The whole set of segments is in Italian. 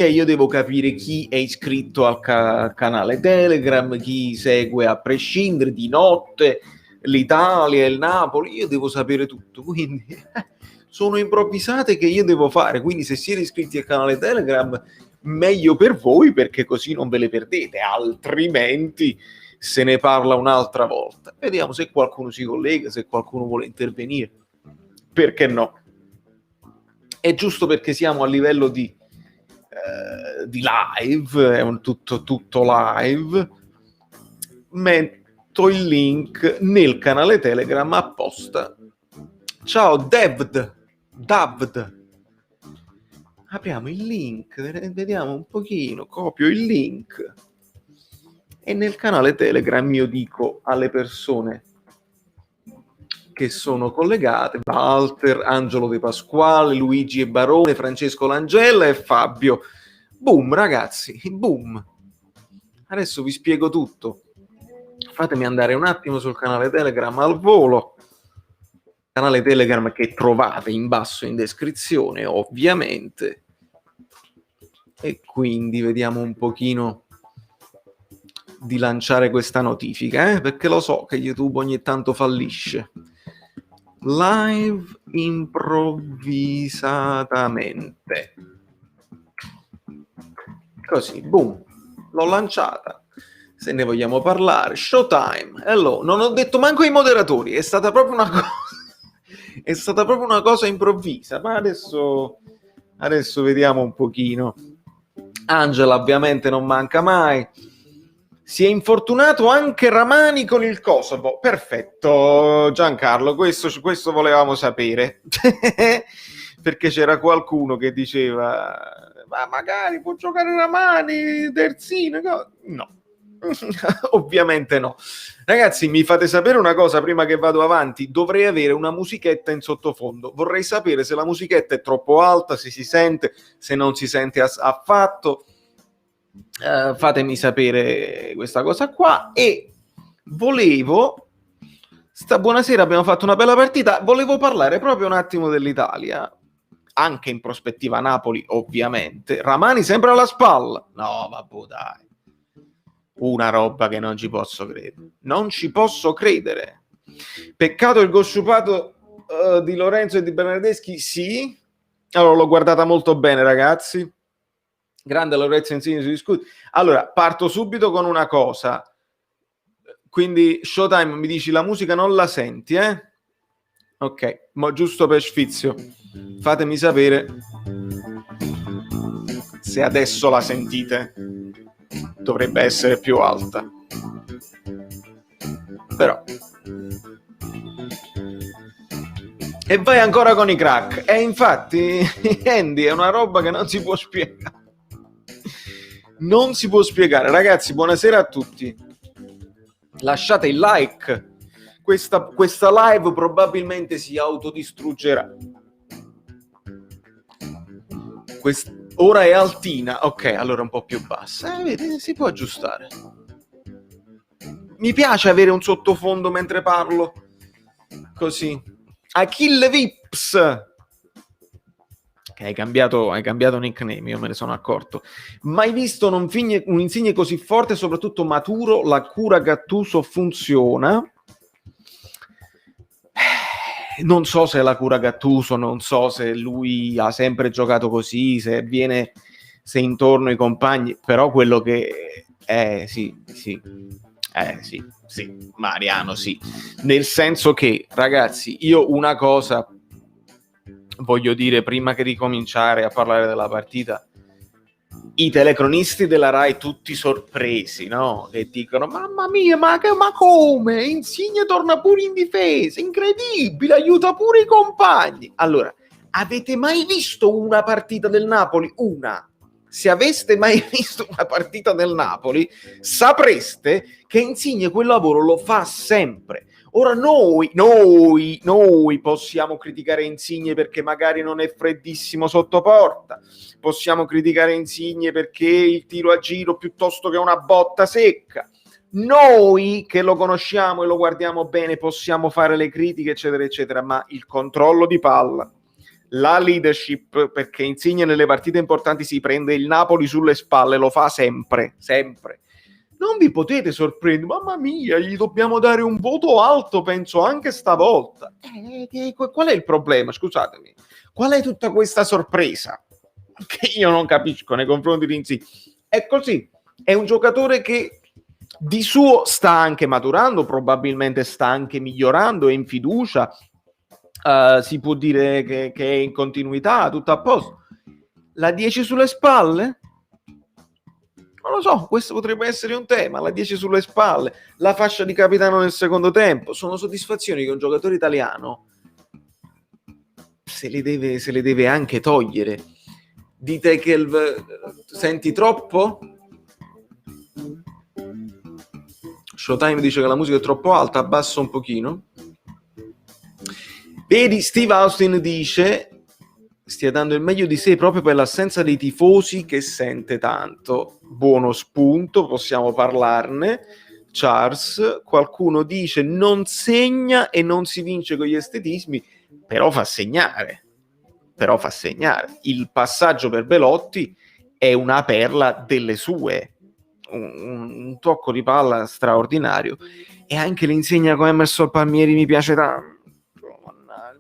E io devo capire chi è iscritto al canale Telegram, chi segue a prescindere, di notte, l'Italia, il Napoli, io devo sapere tutto, quindi sono improvvisate che io devo fare, quindi se siete iscritti al canale Telegram meglio per voi, perché così non ve le perdete, altrimenti se ne parla un'altra volta. Vediamo se qualcuno si collega, se qualcuno vuole intervenire, perché no? È giusto, perché siamo a livello di live, è un tutto live. Metto il link nel canale Telegram apposta. Ciao Davd, apriamo il link, vediamo un pochino, copio il link e nel canale Telegram io dico alle persone che sono collegate: Walter, Angelo De Pasquale, Luigi e Barone, Francesco Langella e Fabio. Boom, ragazzi, boom. Adesso vi spiego tutto. Fatemi andare un attimo sul canale Telegram al volo. Canale Telegram che trovate in basso in descrizione, ovviamente. E quindi vediamo un pochino di lanciare questa notifica, perché lo so che YouTube ogni tanto fallisce. Live improvvisatamente. Così, boom, l'ho lanciata. Se ne vogliamo parlare, showtime. Hello, non ho detto manco ai moderatori, è stata proprio una cosa è stata proprio una cosa improvvisa, ma adesso vediamo un pochino. Angela ovviamente non manca mai. Si è infortunato anche Ramani con il Kosovo. Perfetto, Giancarlo, questo volevamo sapere. Perché c'era qualcuno che diceva: ma magari può giocare Ramani, terzino. No. Ovviamente no. Ragazzi, mi fate sapere una cosa prima che vado avanti. Dovrei avere una musichetta in sottofondo. Vorrei sapere se la musichetta è troppo alta, se si sente, se non si sente affatto. Fatemi sapere questa cosa qua. E buonasera, abbiamo fatto una bella partita. Volevo parlare proprio un attimo dell'Italia, anche in prospettiva Napoli, ovviamente. Ramani sempre alla spalla. No, vabbè, dai. Una roba che non ci posso credere. Non ci posso credere. Peccato il gol sciupato di Lorenzo e di Bernardeschi, sì. Allora, l'ho guardata molto bene, ragazzi. Grande Lorenzo Insigne sugli scudi. Allora, parto subito con una cosa. Quindi, Showtime, mi dici la musica non la senti, eh? Ok, ma giusto per sfizio. Fatemi sapere se adesso la sentite. Dovrebbe essere più alta. Però. E vai ancora con i crack. E infatti, Andy, è una roba che non si può spiegare. Non si può spiegare. Ragazzi, buonasera a tutti. Lasciate il like. Questa live probabilmente si autodistruggerà. Ora è altina. Ok, allora un po' più bassa. Vedi, si può aggiustare. Mi piace avere un sottofondo mentre parlo. Così. Achille Vips. Che hai cambiato nickname, io me ne sono accorto. Mai visto un Insigne così forte e soprattutto maturo. La cura Gattuso funziona. Non so se la cura Gattuso, non so se lui ha sempre giocato così, se intorno ai compagni, però quello che sì, Mariano, sì. Nel senso che, ragazzi, io una cosa voglio dire prima che ricominciare a parlare della partita. I telecronisti della Rai tutti sorpresi, no? Che dicono: mamma mia, ma come? Insigne torna pure in difesa, incredibile, aiuta pure i compagni. Allora, avete mai visto una partita del Napoli? Una. Se aveste mai visto una partita del Napoli, sapreste che Insigne quel lavoro lo fa sempre. Ora noi possiamo criticare Insigne perché magari non è freddissimo sotto porta, possiamo criticare Insigne perché il tiro a giro piuttosto che una botta secca. Noi che lo conosciamo e lo guardiamo bene possiamo fare le critiche, eccetera, eccetera, ma il controllo di palla, la leadership, perché Insigne nelle partite importanti si prende il Napoli sulle spalle, lo fa sempre, sempre. Non vi potete sorprendere, mamma mia, gli dobbiamo dare un voto alto, penso anche stavolta. Qual è il problema? Scusatemi, qual è tutta questa sorpresa? Che io non capisco nei confronti di Insigne. È così, è un giocatore che di suo sta anche maturando, probabilmente sta anche migliorando, è in fiducia, si può dire che è in continuità, tutto a posto. La 10 sulle spalle? Non lo so, questo potrebbe essere un tema, la 10 sulle spalle, la fascia di capitano nel secondo tempo, sono soddisfazioni che un giocatore italiano se le deve anche togliere. Dite che senti troppo? Showtime dice che la musica è troppo alta, abbasso un pochino. Vedi, Steve Austin dice stia dando il meglio di sé proprio per l'assenza dei tifosi che sente tanto. Buono spunto, possiamo parlarne. Charles, qualcuno dice non segna e non si vince con gli estetismi, però fa segnare. Il passaggio per Belotti è una perla delle sue, un tocco di palla straordinario, e anche l'insegna con Emerson Palmieri mi piace tanto.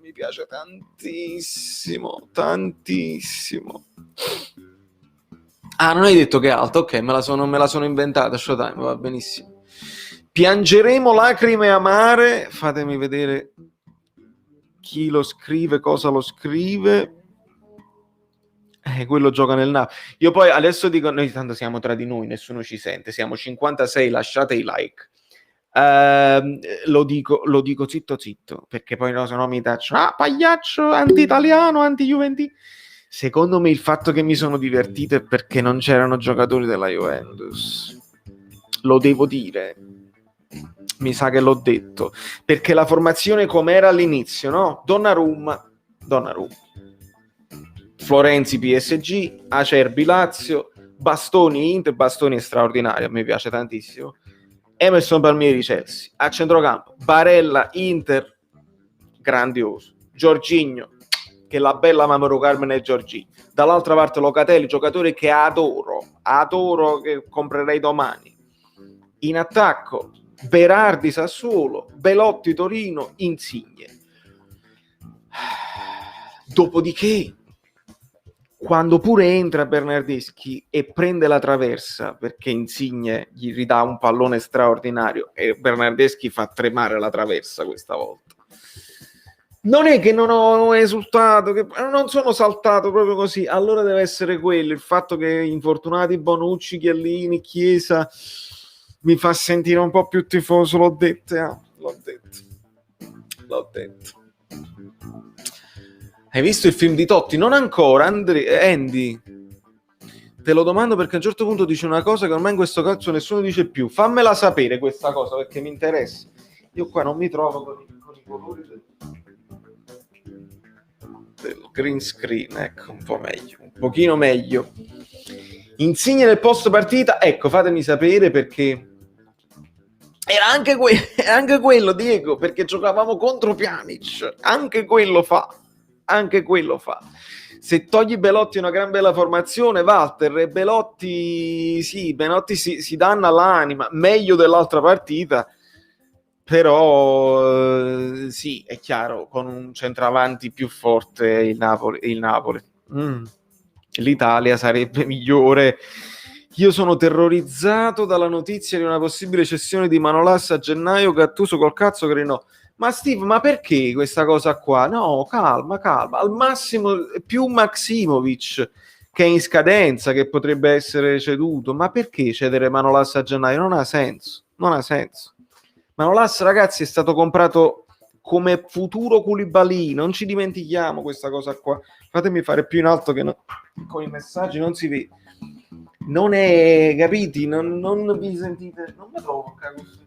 Mi piace tantissimo. Ah, non hai detto che è alta? Ok, me la sono inventata. Showtime, va benissimo. Piangeremo lacrime amare. Fatemi vedere chi lo scrive, cosa lo scrive. Quello gioca nel Napoli. Io poi adesso dico, noi tanto siamo tra di noi, nessuno ci sente, siamo 56, lasciate i like. Lo dico zitto, perché poi no, se no mi taccio, pagliaccio, anti-italiano, anti-juventino. Secondo me il fatto che mi sono divertito è perché non c'erano giocatori della Juventus, lo devo dire, mi sa che l'ho detto, perché la formazione com'era all'inizio, no? Donnarumma, Florenzi PSG, Acerbi Lazio, Bastoni Inter, Bastoni è straordinario, a me piace tantissimo, Emerson Palmieri Chelsea, a centrocampo Barella Inter, grandioso, Jorginho, che la bella Mauro Carmen e Jorginho, dall'altra parte Locatelli, giocatore che adoro, che comprerei domani. In attacco Berardi Sassuolo, Belotti Torino, Insigne. Dopodiché, quando pure entra Bernardeschi e prende la traversa, perché Insigne gli ridà un pallone straordinario e Bernardeschi fa tremare la traversa questa volta. Non è che non ho esultato, che non sono saltato proprio così, allora deve essere quello, il fatto che infortunati Bonucci, Chiellini, Chiesa mi fa sentire un po' più tifoso, l'ho detto. Hai visto il film di Totti? Non ancora, Andy. Te lo domando perché a un certo punto dice una cosa che ormai in questo calcio nessuno dice più. Fammela sapere questa cosa perché mi interessa. Io qua non mi trovo con i colori del green screen. Ecco, un po' meglio, un pochino meglio. Insigne nel post partita. Ecco, fatemi sapere perché era anche quello, Diego, perché giocavamo contro Pjanic. Anche quello fa. Se togli Belotti una gran bella formazione, Walter e Belotti si danno all'anima, meglio dell'altra partita, però sì, è chiaro, con un centravanti più forte il Napoli. L'Italia sarebbe migliore. Io sono terrorizzato dalla notizia di una possibile cessione di Manolas a gennaio, Gattuso col cazzo che no. Ma Steve, ma perché questa cosa qua? No, calma, al massimo più Maximovic che è in scadenza, che potrebbe essere ceduto, ma perché cedere Manolas a gennaio? Non ha senso. Manolas, ragazzi, è stato comprato come futuro Koulibaly, non ci dimentichiamo questa cosa qua. Fatemi fare più in alto che con i messaggi non si vede. Non è, capiti? Non vi sentite, non mi trovo così.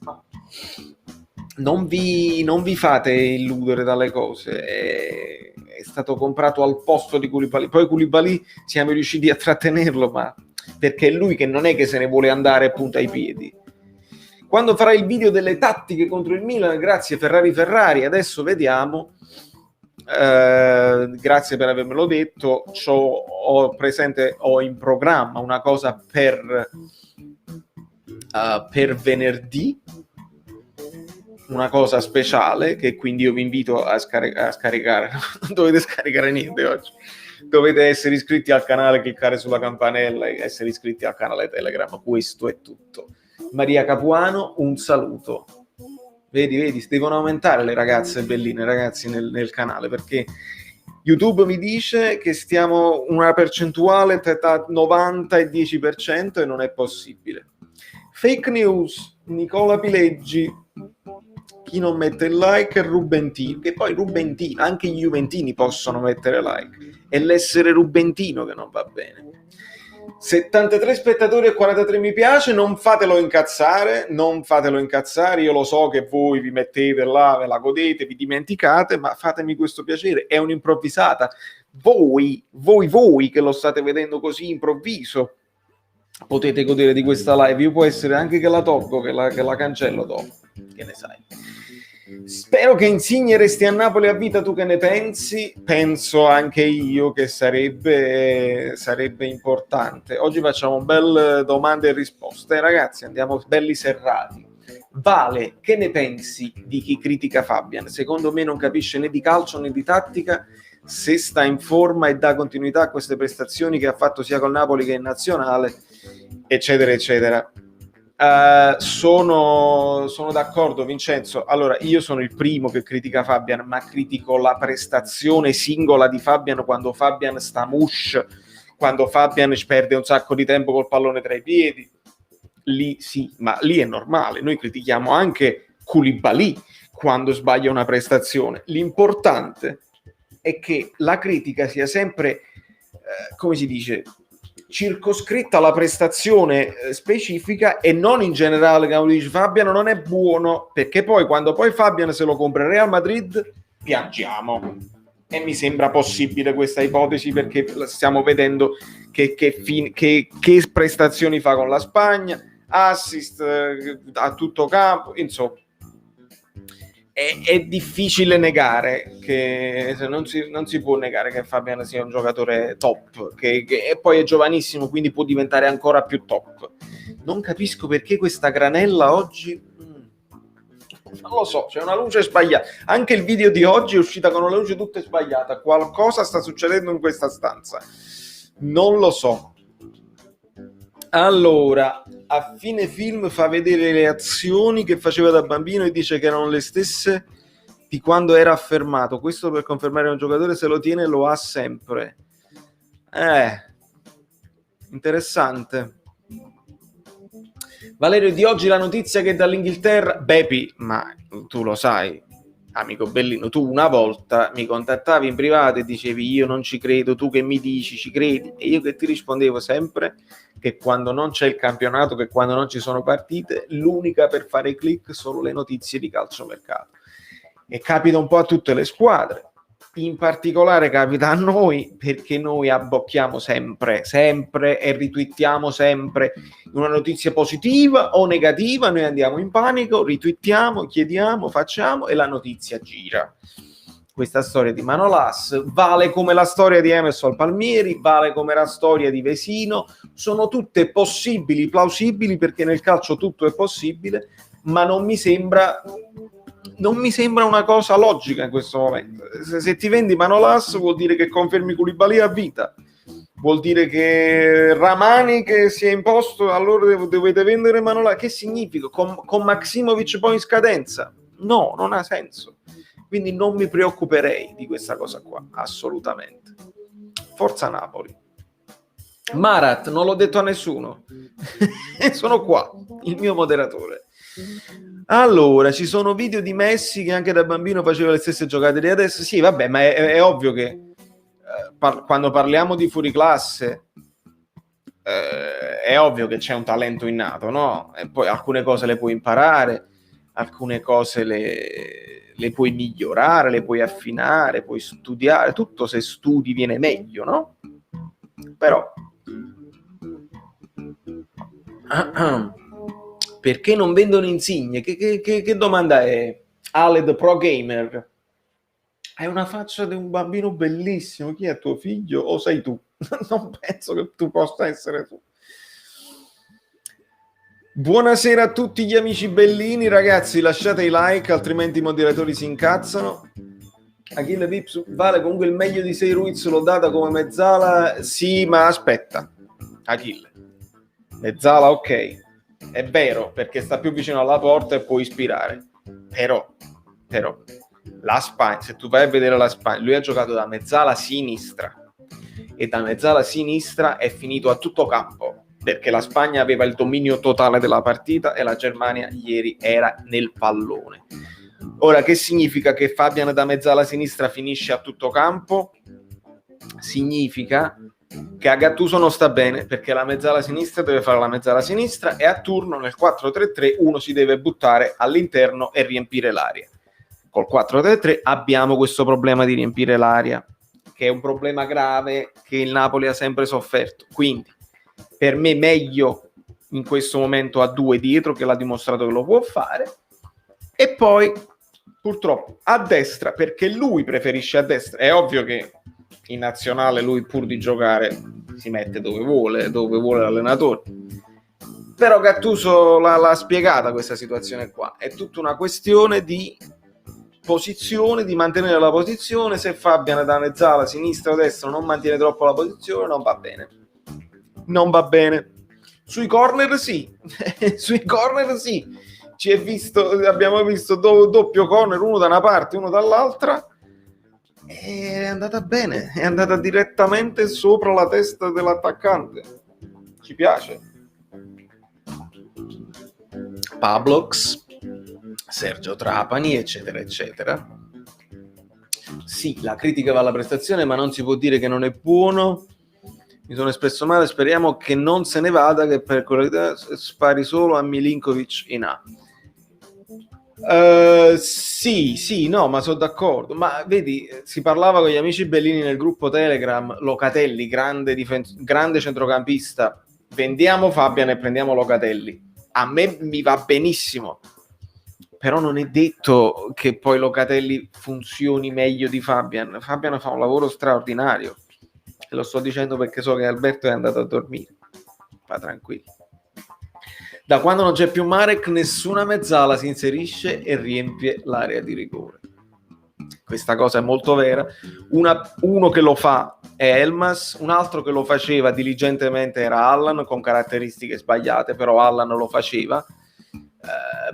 No. Non vi fate illudere dalle cose, è stato comprato al posto di Koulibaly. Poi Koulibaly siamo riusciti a trattenerlo, ma perché è lui che non è che se ne vuole andare e punta ai piedi. Quando farà il video delle tattiche contro il Milan, grazie Ferrari, adesso vediamo. grazie per avermelo detto. Ho in programma una cosa per venerdì, una cosa speciale che quindi io vi invito a scaricare. Non dovete scaricare niente oggi, dovete essere iscritti al canale, cliccare sulla campanella e essere iscritti al canale Telegram. Questo è tutto. Maria Capuano, un saluto. Vedi, devono aumentare le ragazze belline, ragazzi, nel canale, perché YouTube mi dice che stiamo una percentuale tra 90 e 10% e non è possibile. Fake news, Nicola Pileggi, chi non mette il like è Rubentino, che poi Rubentino, anche gli Juventini possono mettere like, è l'essere Rubentino che non va bene. 73 spettatori e 43 mi piace, non fatelo incazzare, io lo so che voi vi mettete là, ve la godete, vi dimenticate, ma fatemi questo piacere, è un'improvvisata, voi che lo state vedendo così improvviso, potete godere di questa live, io può essere anche che la tolgo, che la cancello dopo, che ne sai. Spero che Insigne resti a Napoli a vita, tu che ne pensi? Penso anche io che sarebbe importante. Oggi facciamo un bel domande e risposte, ragazzi, andiamo belli serrati. Vale, che ne pensi di chi critica Fabian? Secondo me non capisce né di calcio né di tattica, se sta in forma e dà continuità a queste prestazioni che ha fatto sia col Napoli che in nazionale, eccetera eccetera. Sono d'accordo, Vincenzo. Allora, io sono il primo che critica Fabian, ma critico la prestazione singola di Fabian quando Fabian sta mush, quando Fabian perde un sacco di tempo col pallone tra i piedi. Lì sì, ma lì è normale. Noi critichiamo anche Koulibaly quando sbaglia una prestazione. L'importante è che la critica sia sempre, come si dice, circoscritta alla prestazione specifica e non in generale. Che dice Fabian non è buono, perché poi quando poi Fabian se lo compra il Real Madrid piangiamo, e mi sembra possibile questa ipotesi, perché stiamo vedendo che prestazioni fa con la Spagna, assist a tutto campo, insomma. È difficile negare che non si può negare che Fabian sia un giocatore top, che poi è giovanissimo, quindi può diventare ancora più top. Non capisco perché questa granella oggi, non lo so, c'è una luce sbagliata. Anche il video di oggi è uscita con una luce tutta sbagliata. Qualcosa sta succedendo in questa stanza, non lo so. Allora, a fine film fa vedere le azioni che faceva da bambino e dice che erano le stesse di quando era affermato. Questo per confermare un giocatore, se lo tiene lo ha sempre. Interessante. Valerio, di oggi la notizia che dall'Inghilterra... Bepi, ma tu lo sai, amico Bellino, tu una volta mi contattavi in privato e dicevi io non ci credo, tu che mi dici ci credi? E io che ti rispondevo sempre che quando non c'è il campionato, che quando non ci sono partite, l'unica per fare click sono le notizie di calciomercato. E capita un po' a tutte le squadre. In particolare capita a noi, perché noi abbocchiamo sempre e ritwittiamo sempre una notizia positiva o negativa, noi andiamo in panico, ritwittiamo, chiediamo, facciamo e la notizia gira. Questa storia di Manolas vale come la storia di Emerson Palmieri, vale come la storia di Vesino, sono tutte possibili, plausibili, perché nel calcio tutto è possibile, ma non mi sembra una cosa logica in questo momento. Se ti vendi Manolas vuol dire che confermi Koulibaly a vita, vuol dire che Ramani che si è imposto, allora dovete vendere Manolas. Che significa? Con Maksimovic poi in scadenza? No, non ha senso. Quindi non mi preoccuperei di questa cosa qua, assolutamente. Forza Napoli. Marat, non l'ho detto a nessuno. Sono qua, il mio moderatore. Allora, ci sono video di Messi che anche da bambino faceva le stesse giocate di adesso. Sì, vabbè, ma è ovvio che quando parliamo di fuoriclasse è ovvio che c'è un talento innato, no? E poi alcune cose le puoi imparare, alcune cose le puoi migliorare, le puoi affinare, puoi studiare, tutto se studi viene meglio, no? Però perché non vendono Insigne? Che domanda è? Aled Pro Gamer. Hai una faccia di un bambino bellissimo. Chi è tuo figlio o sei tu? Non penso che tu possa essere tu. Buonasera a tutti gli amici bellini, ragazzi, lasciate i like, altrimenti i moderatori si incazzano. Achille Vips vale comunque il meglio di 6 Ruiz, l'ho data come mezzala. Sì, ma aspetta, Achille, mezzala ok, è vero, perché sta più vicino alla porta e può ispirare, però la Spagna, se tu vai a vedere la Spagna, lui ha giocato da mezzala sinistra e da mezzala sinistra è finito a tutto campo, perché la Spagna aveva il dominio totale della partita e la Germania ieri era nel pallone. Ora, che significa che Fabian da mezzala sinistra finisce a tutto campo? Significa che a Gattuso non sta bene, perché la mezzala sinistra deve fare la mezzala sinistra e a turno nel 4-3-3 uno si deve buttare all'interno e riempire l'area. Col 4-3-3 abbiamo questo problema di riempire l'area, che è un problema grave che il Napoli ha sempre sofferto. Quindi per me meglio in questo momento a 2 dietro, che l'ha dimostrato che lo può fare, e poi purtroppo a destra, perché lui preferisce a destra. È ovvio che in nazionale lui, pur di giocare, si mette dove vuole l'allenatore, però Gattuso l'ha spiegata questa situazione qua. È tutta una questione di posizione, di mantenere la posizione. Se Fabian da mezzala sinistra o destra non mantiene troppo la posizione, non va bene. Sui corner sì sui corner sì, abbiamo visto doppio corner, uno da una parte, uno dall'altra, è andata bene, è andata direttamente sopra la testa dell'attaccante. Ci piace. Pablox, Sergio Trapani, eccetera eccetera. Sì, la critica va alla prestazione, ma non si può dire che non è buono. Mi sono espresso male, speriamo che non se ne vada, che per qualità spari solo a Milinkovic in A. Sì, no, ma sono d'accordo. Ma vedi, si parlava con gli amici bellini nel gruppo Telegram. Locatelli, grande centrocampista. Vendiamo Fabian e prendiamo Locatelli. A me mi va benissimo, però non è detto che poi Locatelli funzioni meglio di Fabian. Fabian fa un lavoro straordinario, e lo sto dicendo perché so che Alberto è andato a dormire. Va tranquillo. Da quando non c'è più Marek, nessuna mezzala si inserisce e riempie l'area di rigore. Questa cosa è molto vera. Uno che lo fa è Elmas, un altro che lo faceva diligentemente era Allan, con caratteristiche sbagliate, però Allan lo faceva,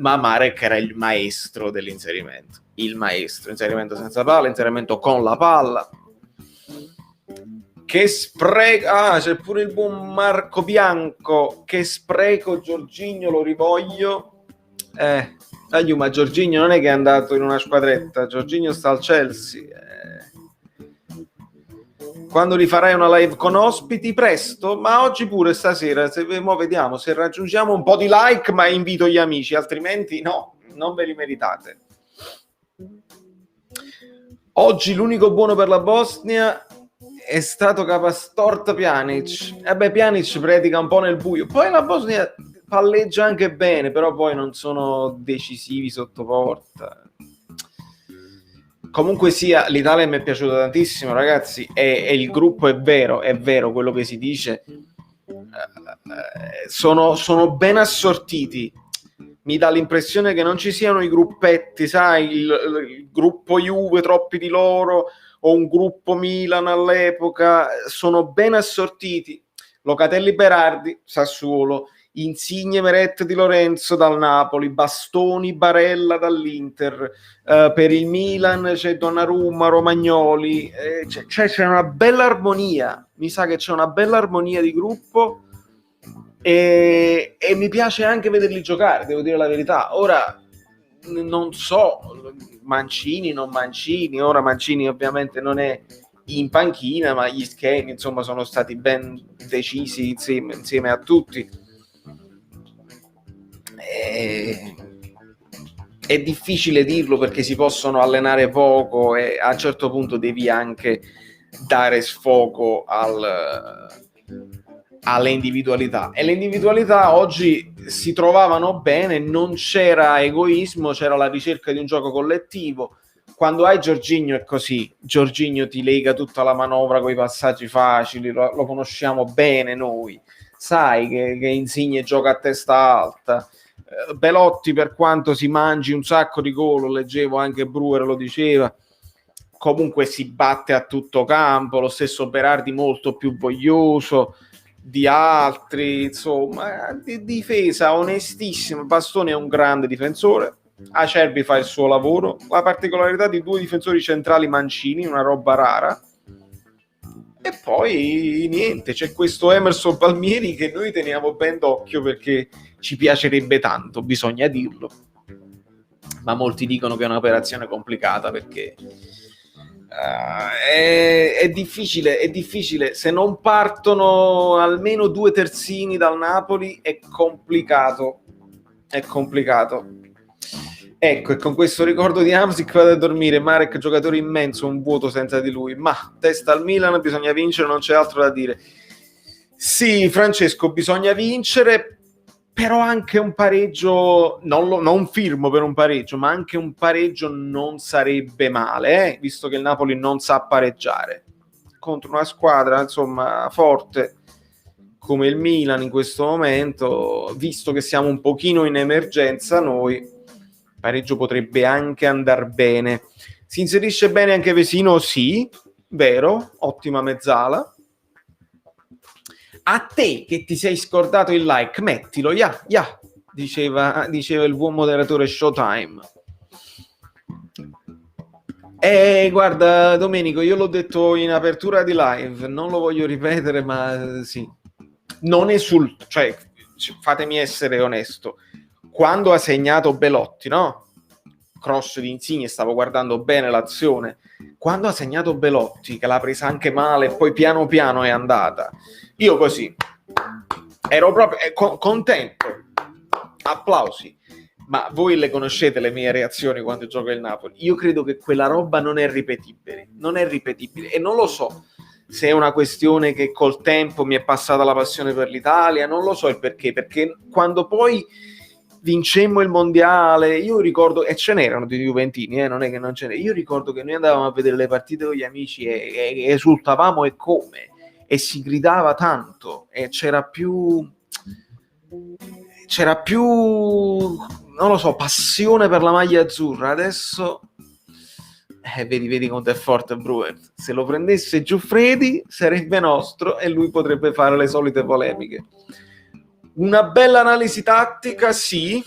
ma Marek era il maestro dell'inserimento. Inserimento senza palla, inserimento con la palla. Che spreco, c'è pure il buon Marco Bianco. Che spreco, Jorginho, lo rivoglio. Ma Jorginho non è che è andato in una squadretta, Jorginho sta al Chelsea. Quando rifarai una live con ospiti? Presto, ma oggi pure stasera, vediamo se raggiungiamo un po' di like, ma invito gli amici, altrimenti no, non ve li meritate. Oggi l'unico buono per la Bosnia è stato Capastort Pjanic. Pjanic predica un po' nel buio. Poi la Bosnia palleggia anche bene, però poi non sono decisivi sotto porta. Comunque sia, l'Italia mi è piaciuta tantissimo, ragazzi, e il gruppo è vero quello che si dice. Sono ben assortiti. Mi dà l'impressione che non ci siano i gruppetti, sai, il gruppo Juve, troppi di loro, o un gruppo Milan all'epoca. Sono ben assortiti. Locatelli, Berardi, Sassuolo, Insigne, Meret, Di Lorenzo dal Napoli, Bastoni, Barella dall'Inter, per il Milan c'è Donnarumma, Romagnoli, c'è una bella armonia, mi sa che c'è una bella armonia di gruppo, e mi piace anche vederli giocare, devo dire la verità. Ora non so, Mancini, non Mancini, ora Mancini ovviamente non è in panchina, ma gli schemi insomma sono stati ben decisi insieme a tutti. È difficile dirlo perché si possono allenare poco e a un certo punto devi anche dare sfogo alle individualità, e le individualità oggi si trovavano bene, non c'era egoismo, c'era la ricerca di un gioco collettivo. quando hai Jorginho è così, Jorginho ti lega tutta la manovra con i passaggi facili, lo conosciamo bene noi, sai che Insigne gioca a testa alta, Belotti per quanto si mangi un sacco di gol, leggevo anche Brewer lo diceva, comunque si batte a tutto campo, lo stesso Berardi molto più voglioso di altri, insomma, difesa onestissima. Bastoni è un grande difensore, Acerbi fa il suo lavoro, la particolarità di due difensori centrali mancini, una roba rara, e poi niente, c'è questo Emerson Palmieri che noi teniamo ben d'occhio perché ci piacerebbe tanto, bisogna dirlo, ma molti dicono che è un'operazione complicata perché è difficile, se non partono almeno 2 terzini dal Napoli è complicato. Ecco, e con questo ricordo di Hamsik vado a dormire. Marek, giocatore immenso, un vuoto senza di lui, ma testa al Milan, bisogna vincere, non c'è altro da dire. Sì, Francesco, bisogna vincere, però anche un pareggio, non firmo per un pareggio, ma anche un pareggio non sarebbe male, visto che il Napoli non sa pareggiare contro una squadra, insomma, forte come il Milan in questo momento, visto che siamo un pochino in emergenza noi, pareggio potrebbe anche andar bene. Si inserisce bene anche Vesino? Sì, vero, ottima mezzala. A te che ti sei scordato il like, mettilo, diceva il buon moderatore Showtime. Guarda Domenico, io l'ho detto in apertura di live, non lo voglio ripetere, ma sì, non cioè fatemi essere onesto, quando ha segnato Belotti, no? Cross di Insigne, stavo guardando bene l'azione, quando ha segnato Belotti, che l'ha presa anche male e poi piano piano è andata, io così ero proprio contento, applausi. Ma voi le conoscete le mie reazioni quando gioco il Napoli? Io credo che quella roba non è ripetibile e non lo so se è una questione che col tempo mi è passata la passione per l'Italia, non lo so il perché quando poi vincemmo il mondiale, io ricordo, e ce n'erano di juventini, non è che non ce n'è, io ricordo che noi andavamo a vedere le partite con gli amici e esultavamo e come, e si gridava tanto e c'era più non lo so, passione per la maglia azzurra. Adesso vedi quanto è forte Brewer, se lo prendesse Giuffredi sarebbe nostro e lui potrebbe fare le solite polemiche. Una bella analisi tattica, sì,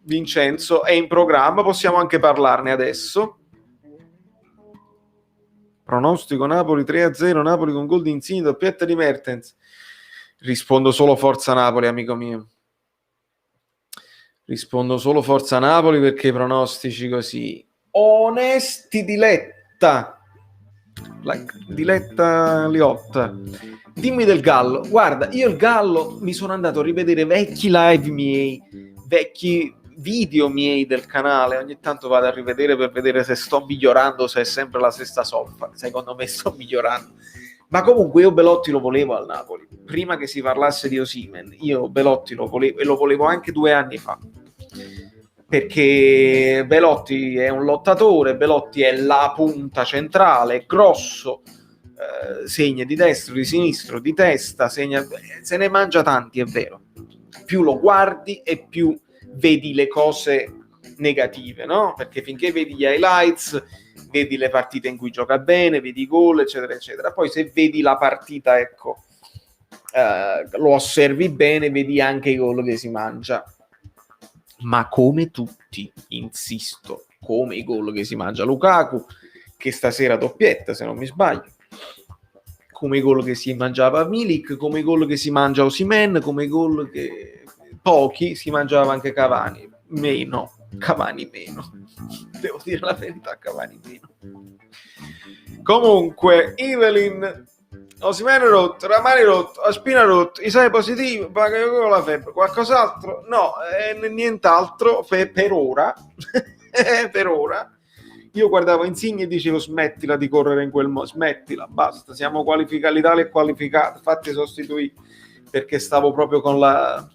Vincenzo, è in programma, possiamo anche parlarne adesso. Pronostico Napoli 3-0, Napoli con gol di Insigne, doppietta di Mertens. Rispondo solo Forza Napoli, amico mio. Rispondo solo Forza Napoli perché i pronostici così onesti Diletta Liotta. Dimmi del Gallo. Guarda, io il Gallo mi sono andato a rivedere vecchi live miei, vecchi video miei del canale, ogni tanto vado a rivedere per vedere se sto migliorando, se è sempre la stessa solfa. Secondo me sto migliorando. Ma comunque io Belotti lo volevo al Napoli, prima che si parlasse di Osimhen, io Belotti lo volevo e lo volevo anche 2 anni fa, perché Belotti è un lottatore, Belotti è la punta centrale, è grosso, segna di destro, di sinistro, di testa, segna, se ne mangia tanti, è vero. Più lo guardi e più vedi le cose negative, no? Perché finché vedi gli highlights, vedi le partite in cui gioca bene, vedi i gol, eccetera, eccetera. Poi se vedi la partita, ecco, lo osservi bene, vedi anche i gol che si mangia. Ma come tutti, insisto, come i gol che si mangia Lukaku, che stasera doppietta, se non mi sbaglio, come i gol che si mangiava Milik, come i gol che si mangia Osimhen, come i gol che pochi si mangiava anche Cavani. Cavani meno. Devo dire la verità, Cavani meno. Comunque, Evelyn, Osimhen rotto, Ramani rotto, Aspina rotto, Isai positivo, Bagayoko con la febbre, qualcos'altro? No, nient'altro per ora. Per ora. Io guardavo Insigne e dicevo smettila di correre in quel modo, smettila, basta, siamo qualificati, l'Italia è qualificata, fatti sostituire, perché stavo proprio con la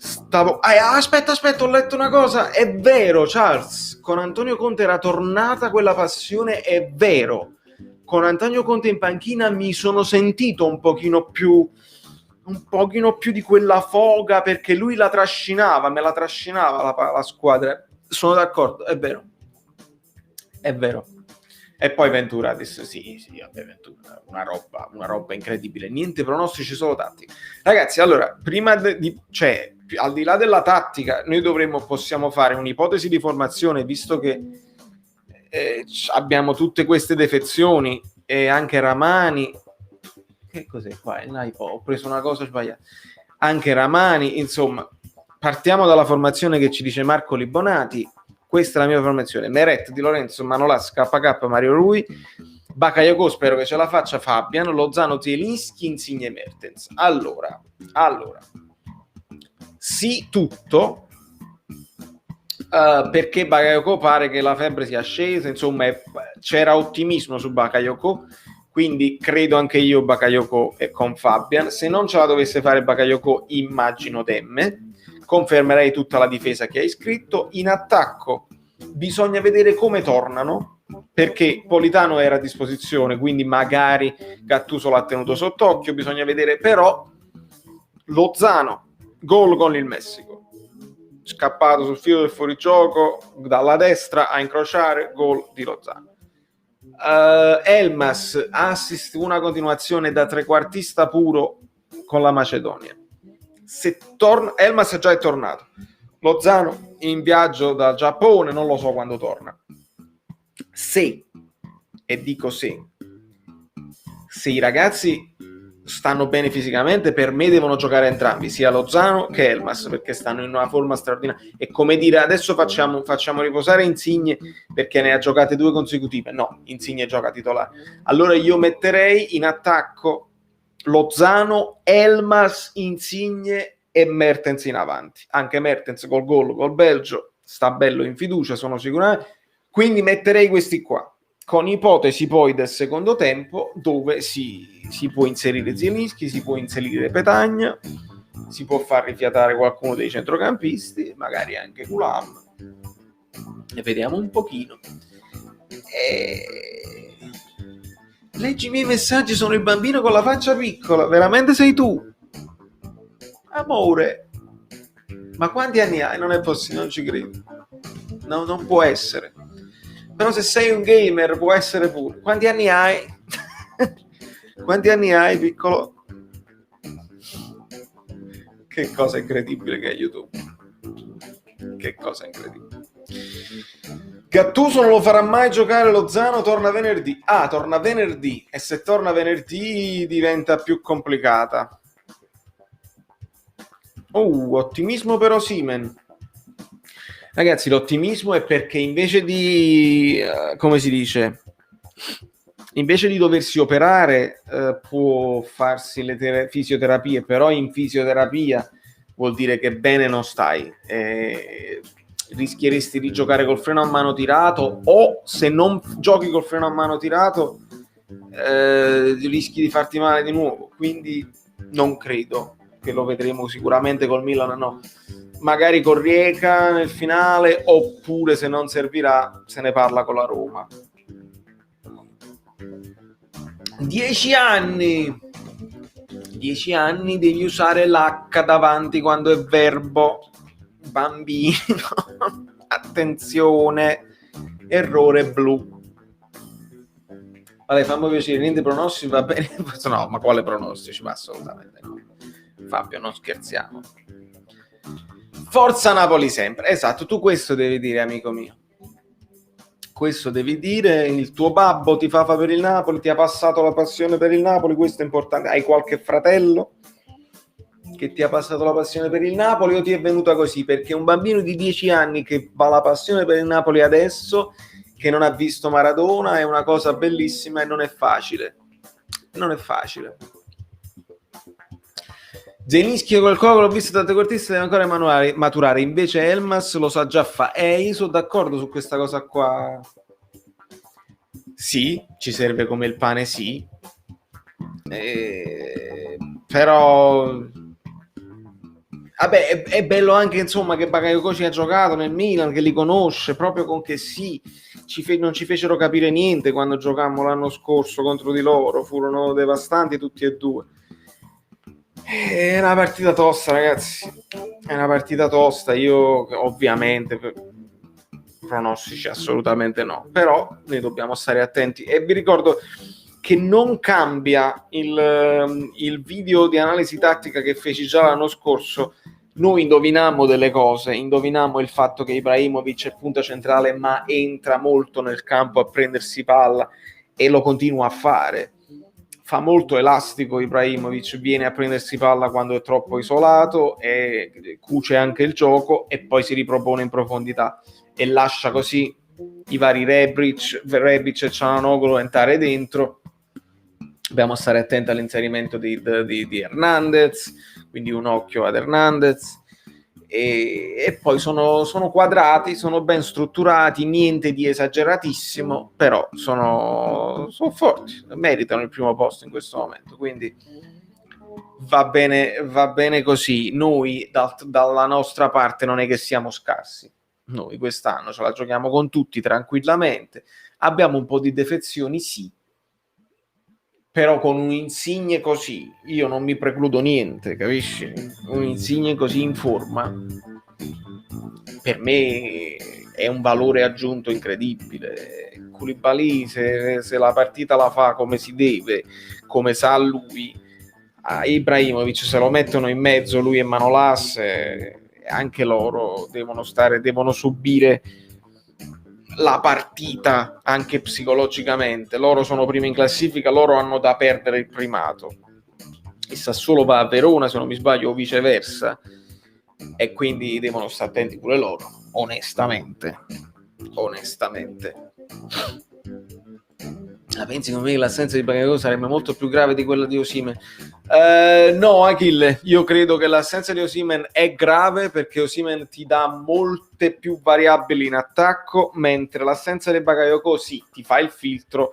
Aspetta, ho letto una cosa. È vero, Charles, con Antonio Conte era tornata quella passione, è vero. Con Antonio Conte in panchina mi sono sentito un pochino più di quella foga, perché lui me la trascinava la squadra. Sono d'accordo, è vero. E poi Ventura adesso sì, vabbè, Ventura, una roba incredibile. Niente pronostici, solo tattica. Ragazzi, allora, prima cioè, al di là della tattica, noi possiamo fare un'ipotesi di formazione, visto che abbiamo tutte queste defezioni e anche Ramani. Che cos'è qua? Ho preso una cosa sbagliata. Anche Ramani, insomma, partiamo dalla formazione che ci dice Marco Libonati. Questa è la mia formazione: Meret, Di Lorenzo, Manolas, KK, Mario Rui, Bakayoko, spero che ce la faccia Fabian, Lozano, Zielinski, Insigne, Mertens. Allora, sì, tutto, perché Bakayoko pare che la febbre sia scesa, insomma c'era ottimismo su Bakayoko, quindi credo anche io Bakayoko con Fabian. Se non ce la dovesse fare Bakayoko, immagino Demme. Confermerei tutta la difesa che hai scritto. In attacco bisogna vedere come tornano, perché Politano era a disposizione, quindi magari Gattuso l'ha tenuto sott'occhio. Bisogna vedere però Lozano, gol con il Messico, scappato sul filo del fuorigioco dalla destra a incrociare, gol di Lozano. Elmas, assist, una continuazione da trequartista puro con la Macedonia. Se Elmas già è tornato, Lozano in viaggio dal Giappone, non lo so quando torna. Se i ragazzi stanno bene fisicamente, per me devono giocare entrambi, sia Lozano che Elmas, perché stanno in una forma straordinaria. È come dire, adesso facciamo riposare Insigne perché ne ha giocate 2 consecutive. No, Insigne gioca titolare. Allora io metterei in attacco Lozano, Elmas, Insigne e Mertens in avanti. Anche Mertens col gol col Belgio sta bello in fiducia, sono sicuramente. Quindi metterei questi qua, con ipotesi poi del secondo tempo dove si può inserire Zielinski, si può inserire Petagna, si può far rifiatare qualcuno dei centrocampisti, magari anche Gulam, e vediamo un pochino. Leggi i miei messaggi, sono il bambino con la faccia piccola, veramente sei tu? Amore, ma quanti anni hai? Non è possibile, non ci credo. No, non può essere. Però se sei un gamer può essere pure. Quanti anni hai? Quanti anni hai, piccolo? Che cosa incredibile che è YouTube. Che cosa incredibile. Gattuso non lo farà mai giocare Lozano, torna venerdì. Torna venerdì. E se torna venerdì diventa più complicata. Ottimismo per Osimhen. Ragazzi, l'ottimismo è perché invece di, come si dice, invece di doversi operare, può farsi le fisioterapie, però in fisioterapia vuol dire che bene non stai. Rischieresti di giocare col freno a mano tirato, o se non giochi col freno a mano tirato, rischi di farti male di nuovo. Quindi non credo che lo vedremo sicuramente col Milan, no. Magari con Rijeka nel finale, oppure se non servirà se ne parla con la Roma. 10 anni devi usare l'H davanti quando è verbo, bambino. Attenzione, errore blu. Vabbè, fammi piacere, niente pronostici, va bene? No, ma quale pronostici? Ma assolutamente no. Fabio, non scherziamo. Forza Napoli sempre. Esatto, tu questo devi dire, amico mio. Questo devi dire. Il tuo babbo ti fa per il Napoli, ti ha passato la passione per il Napoli, questo è importante. Hai qualche fratello che ti ha passato la passione per il Napoli, o ti è venuta così? Perché un bambino di 10 anni che ha la passione per il Napoli adesso, che non ha visto Maradona, è una cosa bellissima e non è facile. Non è facile. Zielinski col Coco l'ho visto tante cortiste, deve ancora maturare, invece Elmas lo sa già fare. Io sono d'accordo su questa cosa qua. Sì, ci serve come il pane, sì. Però Vabbè, è bello anche insomma che Bakayoko ci ha giocato nel Milan, che li conosce, proprio con che sì, non ci fecero capire niente quando giocammo l'anno scorso contro di loro, furono devastanti tutti e due. È una partita tosta, ragazzi, è una partita tosta. Io ovviamente pronostici assolutamente no, però noi dobbiamo stare attenti. E vi ricordo che non cambia il video di analisi tattica che feci già l'anno scorso. Noi indovinammo delle cose, indovinammo il fatto che Ibrahimovic è punta centrale ma entra molto nel campo a prendersi palla e lo continua a fare. Fa molto elastico Ibrahimovic, viene a prendersi palla quando è troppo isolato e cuce anche il gioco e poi si ripropone in profondità e lascia così i vari Rebic e Çalhanoğlu entrare dentro. Dobbiamo stare attenti all'inserimento di Hernandez, quindi un occhio ad Hernandez. E poi sono quadrati, sono ben strutturati, niente di esageratissimo, però sono forti, meritano il primo posto in questo momento, quindi va bene così. Noi dalla nostra parte non è che siamo scarsi, noi quest'anno ce la giochiamo con tutti tranquillamente, abbiamo un po' di defezioni, sì, però con un Insigne così io non mi precludo niente, capisci? Un Insigne così in forma per me è un valore aggiunto incredibile. Koulibaly se la partita la fa come si deve, come sa lui, a Ibrahimovic se lo mettono in mezzo lui e Manolas, anche loro devono subire la partita anche psicologicamente. Loro sono primi in classifica, loro hanno da perdere il primato. Il Sassuolo va a Verona, se non mi sbaglio, o viceversa, e quindi devono stare attenti pure loro, onestamente. Pensi come me che l'assenza di Bakayoko sarebbe molto più grave di quella di Osimhen? No, Achille, io credo che l'assenza di Osimhen è grave perché Osimhen ti dà molte più variabili in attacco, mentre l'assenza di Bakayoko sì, ti fa il filtro,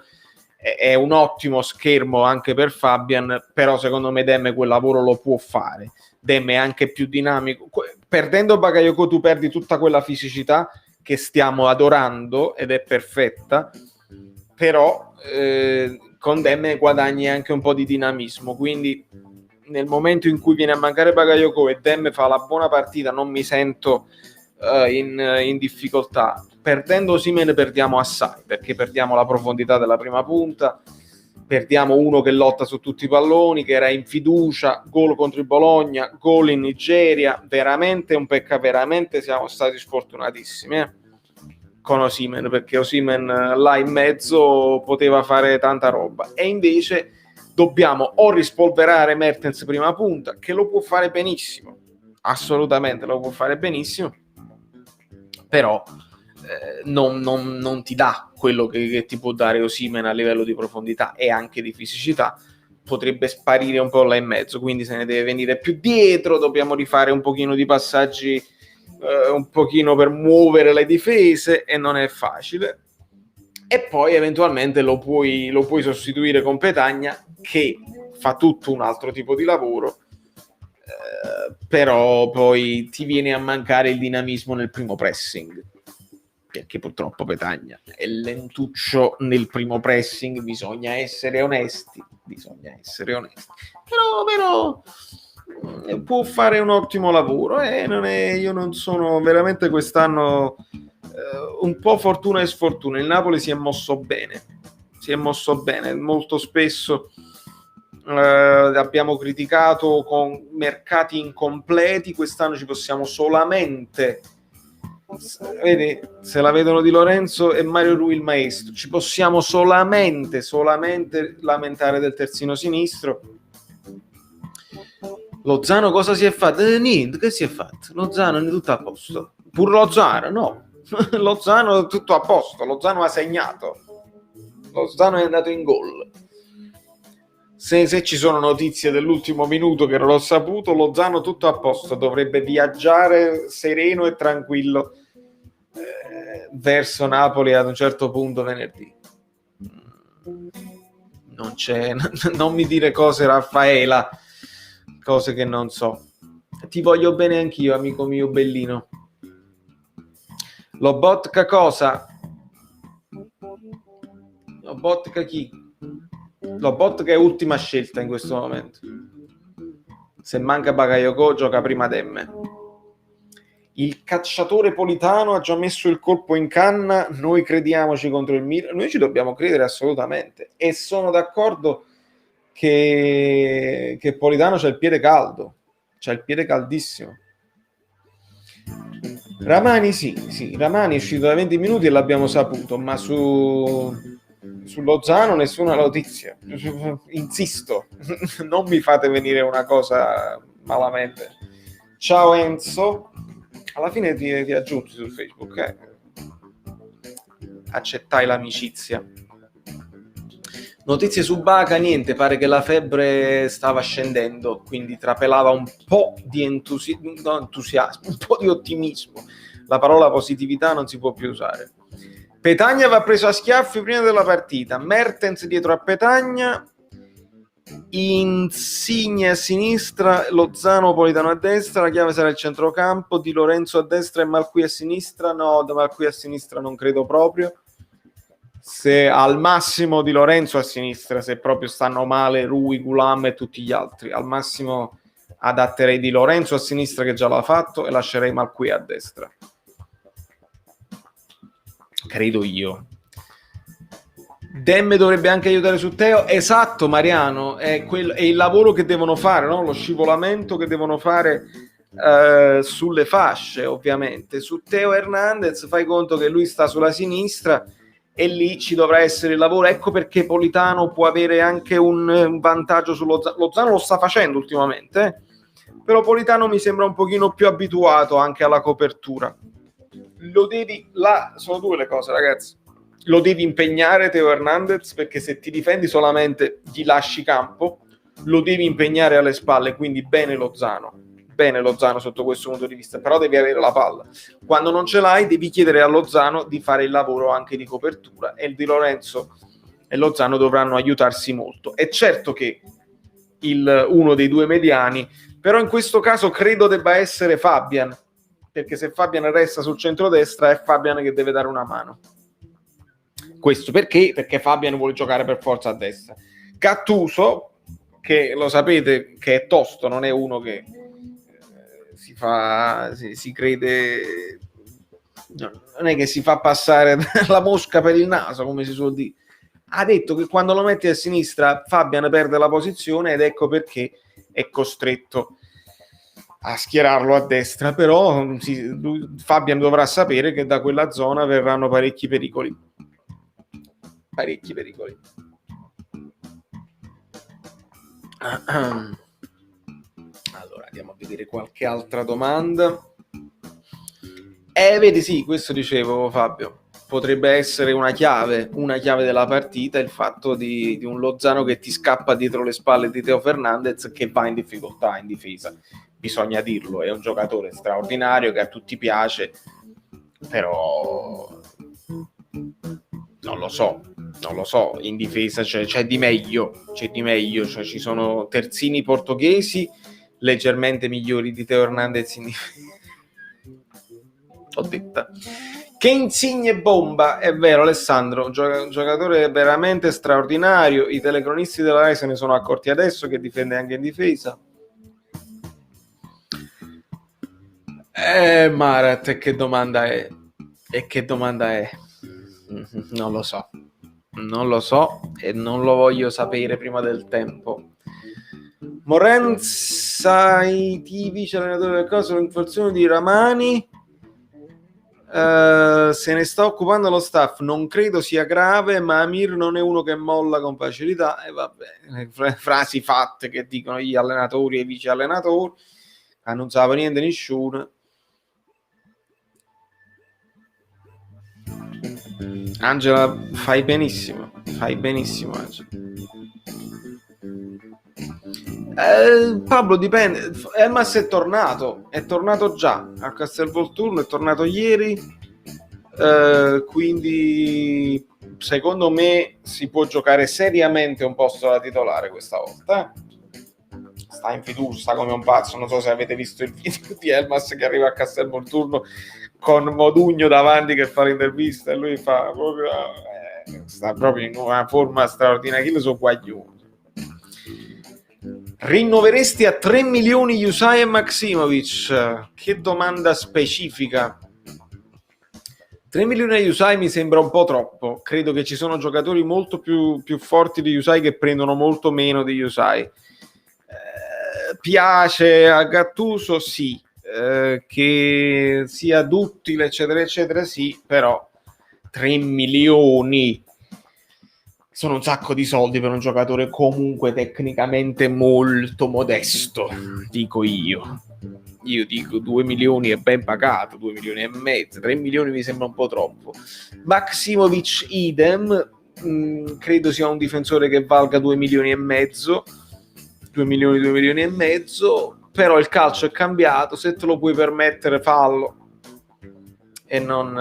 è un ottimo schermo anche per Fabian, però secondo me Demme quel lavoro lo può fare. Demme è anche più dinamico. Perdendo Bakayoko tu perdi tutta quella fisicità che stiamo adorando ed è perfetta, però con Demme guadagni anche un po' di dinamismo, quindi nel momento in cui viene a mancare Bakayoko e Demme fa la buona partita non mi sento in difficoltà. Perdendo Osimhen perdiamo assai, perché perdiamo la profondità della prima punta, perdiamo uno che lotta su tutti i palloni, che era in fiducia, gol contro il Bologna, gol in Nigeria, veramente un peccato, veramente siamo stati sfortunatissimi con Osimhen, perché Osimhen là in mezzo poteva fare tanta roba, e invece dobbiamo o rispolverare Mertens prima punta, che lo può fare benissimo, assolutamente lo può fare benissimo, però non ti dà quello che ti può dare Osimhen a livello di profondità e anche di fisicità. Potrebbe sparire un po' là in mezzo, quindi se ne deve venire più dietro, dobbiamo rifare un pochino di passaggi un pochino per muovere le difese e non è facile. E poi eventualmente lo puoi sostituire con Petagna, che fa tutto un altro tipo di lavoro, però poi ti viene a mancare il dinamismo nel primo pressing, perché purtroppo Petagna è lentuccio nel primo pressing, bisogna essere onesti, però può fare un ottimo lavoro e io non sono veramente quest'anno un po' fortuna e sfortuna. Il Napoli si è mosso bene molto spesso. Abbiamo criticato con mercati incompleti, quest'anno ci possiamo solamente, vedi, se la vedono Di Lorenzo e Mario Rui il maestro, ci possiamo solamente lamentare del terzino sinistro. Lozano cosa si è fatto? Niente, che si è fatto? Lozano è tutto a posto. Pur Lozano, no. Lozano è tutto a posto, Lozano ha segnato, Lozano è andato in gol. Se ci sono notizie dell'ultimo minuto che non l'ho saputo, Lozano tutto a posto, dovrebbe viaggiare sereno e tranquillo verso Napoli ad un certo punto venerdì. Non mi dire cose, Raffaela, cose che non so. Ti voglio bene anch'io, amico mio bellino. Lobotka cosa? Lobotka chi? Lobotka è ultima scelta in questo momento. Se manca Bakayoko gioca prima Demme. Il cacciatore Politano ha già messo il colpo in canna, noi crediamoci contro il Milan, noi ci dobbiamo credere assolutamente e sono d'accordo che Politano c'ha il piede caldo, c'ha il piede caldissimo. Ramani sì, Ramani è uscito da 20 minuti e l'abbiamo saputo, ma su Lozano nessuna notizia. Insisto, non mi fate venire una cosa malamente. Ciao Enzo, alla fine ti aggiungi su Facebook, accettai l'amicizia. Notizie su Baca, niente, pare che la febbre stava scendendo, quindi trapelava un po' di entusiasmo, un po' di ottimismo. La parola positività non si può più usare. Petagna va preso a schiaffi prima della partita, Mertens dietro a Petagna, Insigne a sinistra, Lozano Politano a destra, la chiave sarà il centrocampo, Di Lorenzo a destra e Malqui a sinistra. No, da Malqui a sinistra non credo proprio. Se al massimo Di Lorenzo a sinistra, se proprio stanno male Rui, Gulam e tutti gli altri, al massimo adatterei Di Lorenzo a sinistra che già l'ha fatto e lascerei Malqui a destra, credo io. Demme dovrebbe anche aiutare su Teo, esatto Mariano, è il lavoro che devono fare, no? Lo scivolamento che devono fare sulle fasce, ovviamente. Su Teo Hernandez fai conto che lui sta sulla sinistra e lì ci dovrà essere il lavoro. Ecco perché Politano può avere anche un vantaggio su Lozano. Lozano lo sta facendo ultimamente, però Politano mi sembra un pochino più abituato anche alla copertura. Lo devi, là sono due le cose, ragazzi. Lo devi impegnare Teo Hernandez, perché se ti difendi solamente gli lasci campo. Lo devi impegnare alle spalle, quindi bene Lozano sotto questo punto di vista, però devi avere la palla. Quando non ce l'hai devi chiedere a Lozano di fare il lavoro anche di copertura, e Di Lorenzo e Lozano dovranno aiutarsi molto. È certo che uno dei due mediani, però in questo caso credo debba essere Fabian, perché se Fabian resta sul centrodestra è Fabian che deve dare una mano. Questo perché Fabian vuole giocare per forza a destra. Gattuso, che lo sapete che è tosto, non è uno che si crede, non è che si fa passare la mosca per il naso, come si suol dire. Ha detto che quando lo metti a sinistra Fabian perde la posizione ed ecco perché è costretto a schierarlo a destra, però Fabian dovrà sapere che da quella zona verranno parecchi pericoli. Allora andiamo a vedere qualche altra domanda. Vedi, sì, questo dicevo Fabio, potrebbe essere una chiave della partita il fatto di un Lozano che ti scappa dietro le spalle di Teo Fernandez, che va in difficoltà in difesa, bisogna dirlo, è un giocatore straordinario che a tutti piace, però non lo so, in difesa c'è di meglio, cioè ci sono terzini portoghesi leggermente migliori di Teo Hernandez in difesa. Ho detta che Insigne bomba, è vero Alessandro, un giocatore veramente straordinario, i telecronisti della Rai se ne sono accorti adesso che difende anche in difesa. Marat, e che domanda è? Non lo so e non lo voglio sapere prima del tempo. Morenza vice allenatore del caso, l'infortunio di Ramani, se ne sta occupando lo staff, non credo sia grave, ma Amir non è uno che molla con facilità, e vabbè, frasi fatte che dicono gli allenatori e i vice allenatori, non sapeva niente nessuno. Angela, fai benissimo Angela. Pablo, dipende. Elmas è tornato già a Castelvolturno, è tornato ieri, quindi secondo me si può giocare seriamente un posto da titolare questa volta. sta in fiducia come un pazzo. Non so se avete visto il video di Elmas che arriva a Castel Volturno con Modugno davanti che fa l'intervista e lui fa proprio sta proprio in una forma straordinaria. Io so guaglione. Rinnoveresti a 3 milioni Yusai e Maksimovic? Che domanda specifica. 3 milioni a Yusai mi sembra un po' troppo. Credo che ci sono giocatori molto più forti di Yusai che prendono molto meno di Yusai. Piace a Gattuso? Sì. Che sia duttile eccetera eccetera sì, però 3 milioni sono un sacco di soldi per un giocatore comunque tecnicamente molto modesto, dico io dico 2 milioni è ben pagato, 2 milioni e mezzo, 3 milioni mi sembra un po' troppo. Maksimovic idem, credo sia un difensore che valga 2 milioni e mezzo, 2 milioni e mezzo, però il calcio è cambiato, se te lo puoi permettere fallo, e non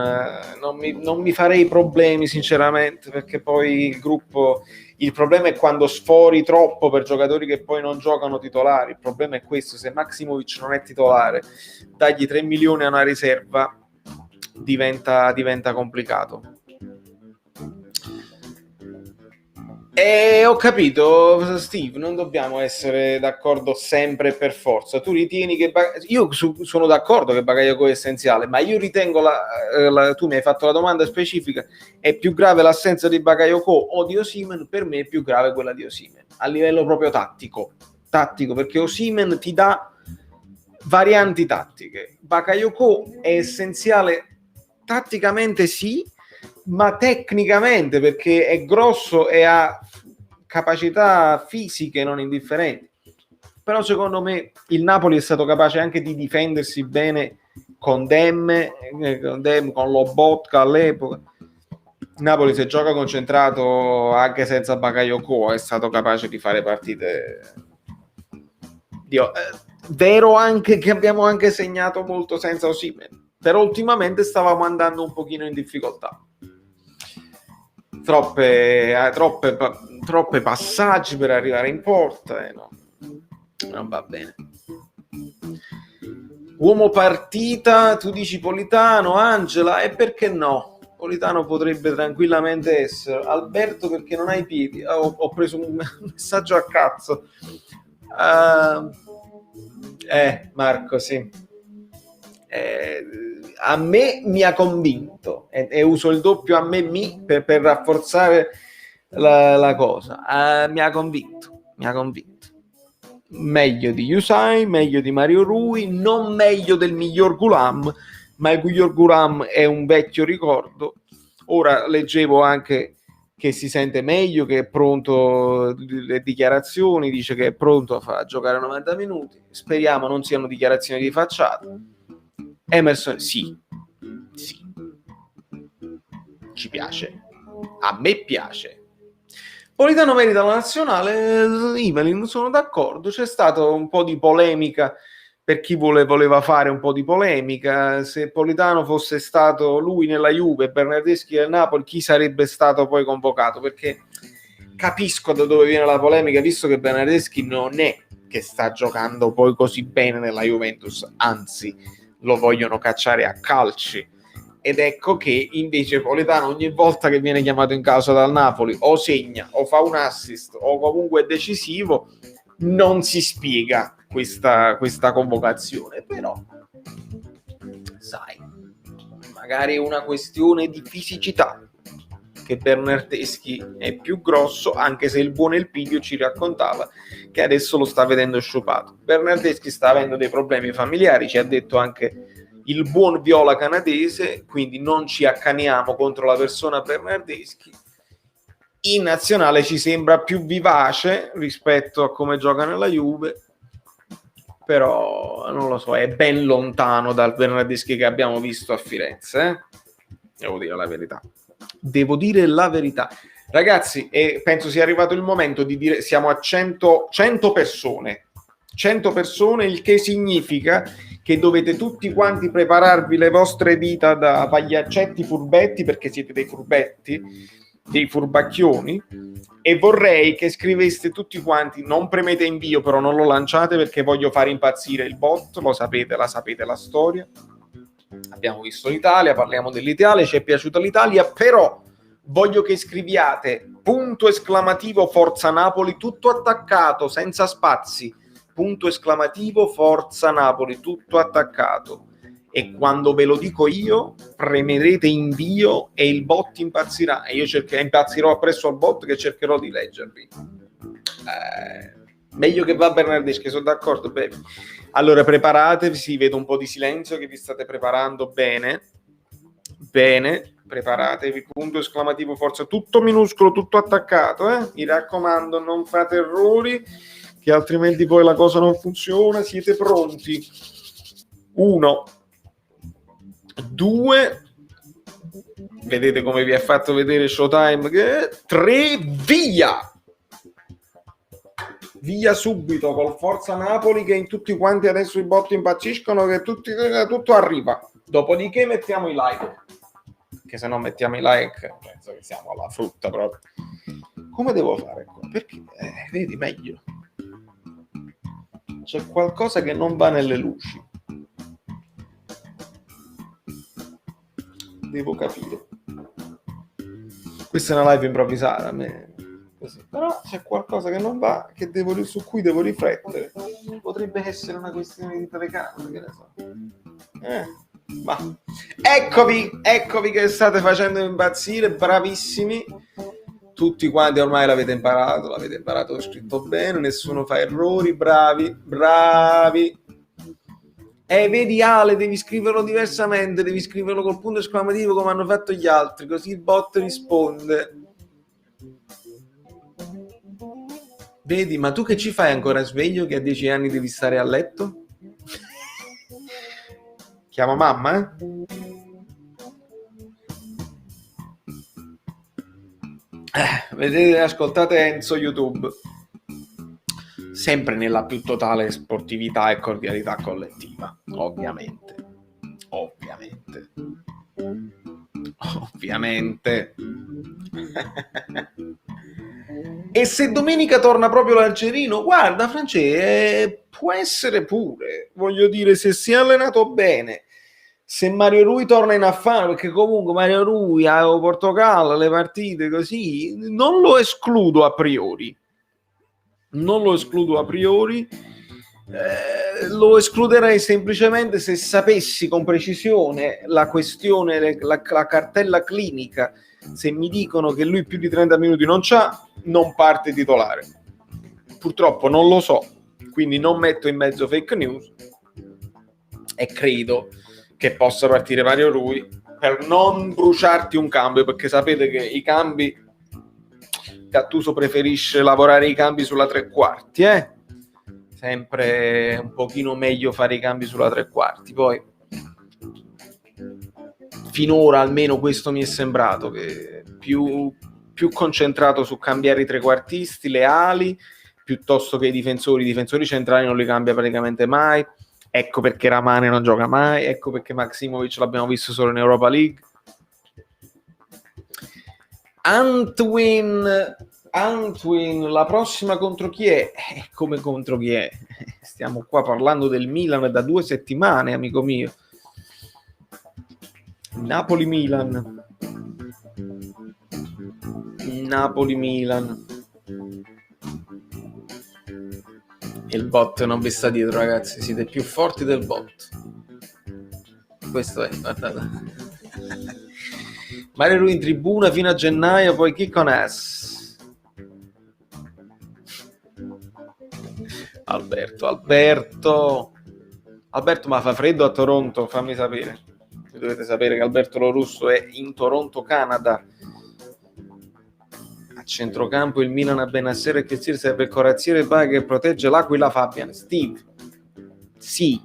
mi farei problemi sinceramente, perché poi il problema è quando sfori troppo per giocatori che poi non giocano titolari. Il problema è questo: se Maksimovic non è titolare, dagli 3 milioni a una riserva diventa complicato. E ho capito, Steve, non dobbiamo essere d'accordo sempre per forza. Tu ritieni che io sono d'accordo che Bakayoko è essenziale, ma io ritengo tu mi hai fatto la domanda specifica: è più grave l'assenza di Bakayoko o di Osimhen? Per me è più grave quella di Osimhen, a livello proprio tattico, perché Osimhen ti dà varianti tattiche. Bakayoko è essenziale tatticamente, sì, ma tecnicamente, perché è grosso e ha capacità fisiche non indifferenti. Però secondo me il Napoli è stato capace anche di difendersi bene con Dem, con Lobotka all'epoca. Napoli, se gioca concentrato anche senza Bakayoko, è stato capace di fare partite. Vero anche che abbiamo anche segnato molto senza Osimhen, però ultimamente stavamo andando un pochino in difficoltà. Troppe passaggi per arrivare in porta, no, non va bene. Uomo partita, tu dici Politano, Angela, e perché no? Politano potrebbe tranquillamente essere. Alberto, perché non hai piedi? Ho preso un messaggio a cazzo. Marco, sì. A me mi ha convinto e uso il doppio a me per rafforzare la cosa. Mi ha convinto. Meglio di Yusai, meglio di Mario Rui, non meglio del miglior Gulam, ma il miglior Gulam è un vecchio ricordo. Ora leggevo anche che si sente meglio, che è pronto, le dichiarazioni, dice che è pronto a giocare 90 minuti. Speriamo non siano dichiarazioni di facciata. Emerson, sì, ci piace, a me piace. Politano merita la nazionale, Evelyn, sono d'accordo. C'è stata un po' di polemica per chi voleva fare un po' di polemica. Se Politano fosse stato lui nella Juve e Bernardeschi nel Napoli, chi sarebbe stato poi convocato? Perché capisco da dove viene la polemica, visto che Bernardeschi non è che sta giocando poi così bene nella Juventus, anzi lo vogliono cacciare a calci. Ed ecco che invece Politano ogni volta che viene chiamato in causa dal Napoli o segna o fa un assist o comunque è decisivo, non si spiega questa convocazione. Però sai, magari è una questione di fisicità, che Bernardeschi è più grosso, anche se il buon Elpidio ci raccontava che adesso lo sta vedendo sciupato. Bernardeschi sta avendo dei problemi familiari, ci ha detto anche il buon Viola canadese, quindi non ci accaniamo contro la persona Bernardeschi. In nazionale ci sembra più vivace rispetto a come gioca nella Juve, però non lo so, è ben lontano dal Bernardeschi che abbiamo visto a Firenze, devo dire la verità. Ragazzi, penso sia arrivato il momento di dire siamo a 100 persone, il che significa che dovete tutti quanti prepararvi le vostre dita da pagliaccetti furbetti, perché siete dei furbetti, dei furbacchioni, e vorrei che scriveste tutti quanti, non premete invio, però non lo lanciate perché voglio fare impazzire il bot, lo sapete, la sapete la storia. Abbiamo visto l'Italia, parliamo dell'Italia, ci è piaciuta l'Italia, però voglio che scriviate punto esclamativo Forza Napoli, tutto attaccato, senza spazi, punto esclamativo Forza Napoli, tutto attaccato. E quando ve lo dico io, premerete invio e il bot impazzirà. E io impazzirò appresso al bot che cercherò di leggervi. Meglio che va Bernardeschi, sono d'accordo. Bene. Allora preparatevi, sì, vedo un po' di silenzio che vi state preparando bene. Bene, preparatevi, punto esclamativo Forza, tutto minuscolo, tutto attaccato, mi raccomando, non fate errori, che altrimenti poi la cosa non funziona. Siete pronti? 1, 2, vedete come vi ha fatto vedere Showtime, 3, via! Via subito col Forza Napoli, che in tutti quanti adesso i bot impazziscono, che tutto arriva. Dopodiché mettiamo i like, che se no mettiamo i like penso che siamo alla frutta proprio. Come devo fare qua? Perché vedi meglio, c'è qualcosa che non va nelle luci, devo capire. Questa è una live improvvisata, a me così. Però c'è qualcosa che non va, che su cui devo riflettere. Potrebbe essere una questione di telecamera, che ne so. Ma eccovi che state facendo impazzire, bravissimi. Tutti quanti ormai l'avete imparato scritto bene, nessuno fa errori, bravi. Vedi Ale, devi scriverlo diversamente, devi scriverlo col punto esclamativo come hanno fatto gli altri, così il bot risponde. Vedi, ma tu che ci fai ancora sveglio, che a 10 anni devi stare a letto? Chiama mamma? Vedete, ascoltate Enzo YouTube. Sempre nella più totale sportività e cordialità collettiva, ovviamente. E se domenica torna proprio l'Algerino, guarda Francesco, può essere pure, voglio dire, se si è allenato bene, se Mario Rui torna in affanno, perché comunque Mario Rui a Portogallo, le partite così, non lo escludo a priori. Lo escluderei semplicemente se sapessi con precisione la questione, la cartella clinica. Se mi dicono che lui più di 30 minuti non c'ha, non parte titolare. Purtroppo non lo so, quindi non metto in mezzo fake news e credo che possa partire Mario Rui per non bruciarti un cambio, perché sapete che i cambi, Gattuso preferisce lavorare i cambi sulla tre quarti, sempre un pochino meglio fare i cambi sulla tre quarti. Poi finora almeno questo mi è sembrato, che più concentrato su cambiare i trequartisti, le ali, piuttosto che i difensori centrali non li cambia praticamente mai. Ecco perché Ramane non gioca mai, ecco perché Maksimovic l'abbiamo visto solo in Europa League. Antwin, la prossima contro chi è? Come contro chi è? Stiamo qua parlando del Milan da 2 settimane, amico mio. Napoli-Milan. Il bot non vi sta dietro, ragazzi, siete più forti del bot. Questo è, guardate. Mario Rui in tribuna fino a gennaio, poi chi con S? Alberto, ma fa freddo a Toronto? Fammi sapere. Dovete sapere che Alberto Lorusso è in Toronto, Canada. A centrocampo il Milan a Bennassere e Chiesir serve il corazziere che protegge l'Aquila Fabian. Steve, sì,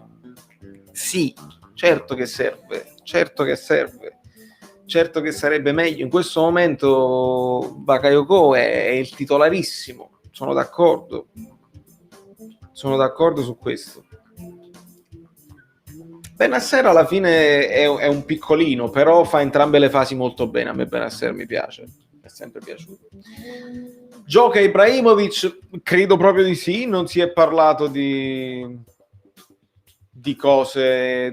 certo che serve, certo che sarebbe meglio. In questo momento Bakayoko è il titolarissimo, sono d'accordo su questo. Bennassere alla fine è un piccolino, però fa entrambe le fasi molto bene. A me Bennassere mi piace. sempre piaciuto. Gioca Ibrahimovic? Credo proprio di sì, non si è parlato di cose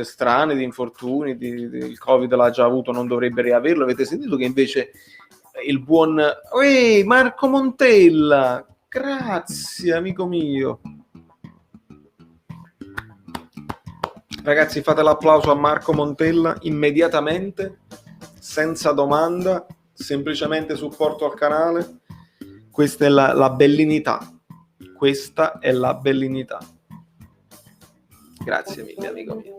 strane, di infortuni, il Covid l'ha già avuto, non dovrebbe riaverlo. Avete sentito che invece il buon Marco Montella, grazie amico mio. Ragazzi, fate l'applauso a Marco Montella immediatamente, senza domanda, semplicemente supporto al canale. Questa è la bellinità. Questa è la bellinità. Grazie mille, amico mio.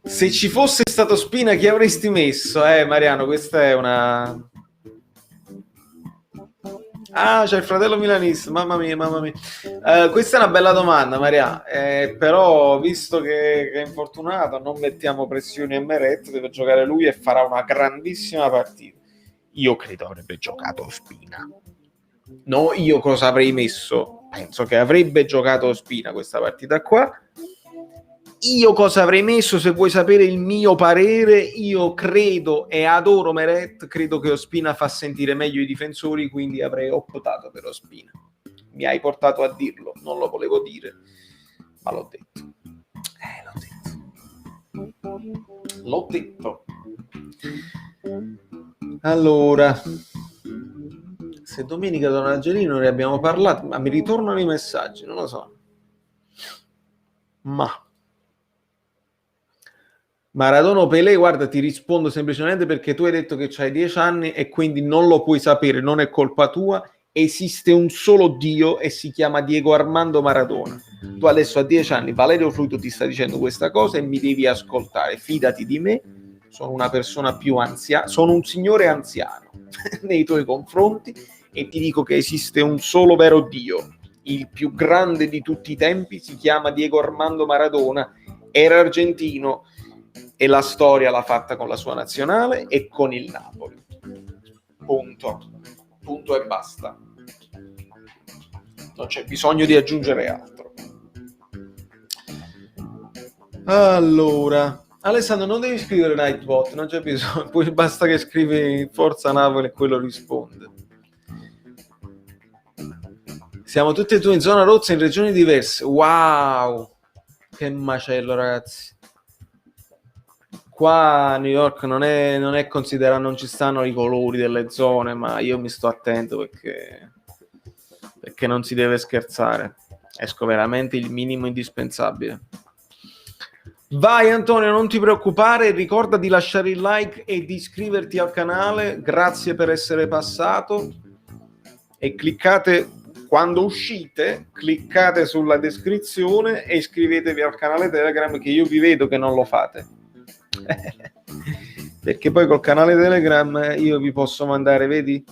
Se ci fosse stato Spina, chi avresti messo? Mariano, questa è una... Ah, c'è il fratello milanista, mamma mia. Questa è una bella domanda, Maria, però visto che è infortunato non mettiamo pressioni a Meret, deve giocare lui e farà una grandissima partita. Io credo avrebbe giocato Spina. No, io cosa avrei messo? Penso che avrebbe giocato Spina questa partita qua. Io cosa avrei messo, se vuoi sapere il mio parere? Io credo e adoro Meret, credo che Ospina fa sentire meglio i difensori, quindi avrei optato per Ospina. Mi hai portato a dirlo, non lo volevo dire, ma l'ho detto. L'ho detto. Allora, se domenica Don Angelino ne abbiamo parlato, ma mi ritornano i messaggi, non lo so. Ma Maradona o Pelé, guarda, ti rispondo semplicemente perché tu hai detto che c'hai 10 anni e quindi non lo puoi sapere, non è colpa tua. Esiste un solo Dio e si chiama Diego Armando Maradona. Tu adesso a 10 anni, Valerio Fluido ti sta dicendo questa cosa e mi devi ascoltare. Fidati di me, sono una persona più anziana, sono un signore anziano nei tuoi confronti e ti dico che esiste un solo vero Dio, il più grande di tutti i tempi, si chiama Diego Armando Maradona, era argentino e la storia l'ha fatta con la sua nazionale e con il Napoli. Punto e basta. Non c'è bisogno di aggiungere altro. Allora, Alessandro, non devi scrivere Nightbot, non c'è bisogno, poi basta che scrivi Forza Napoli e quello risponde. Siamo tutti e due in zona rossa in regioni diverse. Wow, che macello, ragazzi. Qua a New York non è considerato, non ci stanno i colori delle zone, ma io mi sto attento perché non si deve scherzare. Esco veramente il minimo indispensabile. Vai Antonio, non ti preoccupare, ricorda di lasciare il like e di iscriverti al canale. Grazie per essere passato e cliccate, quando uscite, cliccate sulla descrizione e iscrivetevi al canale Telegram, che io vi vedo che non lo fate. Perché poi col canale Telegram io vi posso mandare, vedi,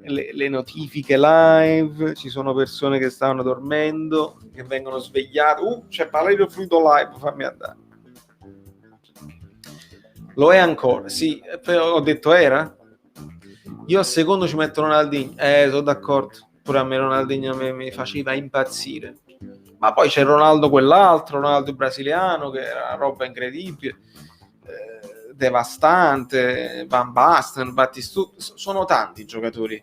le notifiche live, ci sono persone che stavano dormendo, che vengono svegliate. C'è Valerio Fluido live, fammi andare. Lo è ancora, sì, ho detto era? Io a secondo ci metto Ronaldinho, sono d'accordo, pure a me Ronaldinho mi faceva impazzire. Ma poi c'è Ronaldo quell'altro, Ronaldo brasiliano, che era una roba incredibile, devastante, Van Basten, Battistuta, sono tanti giocatori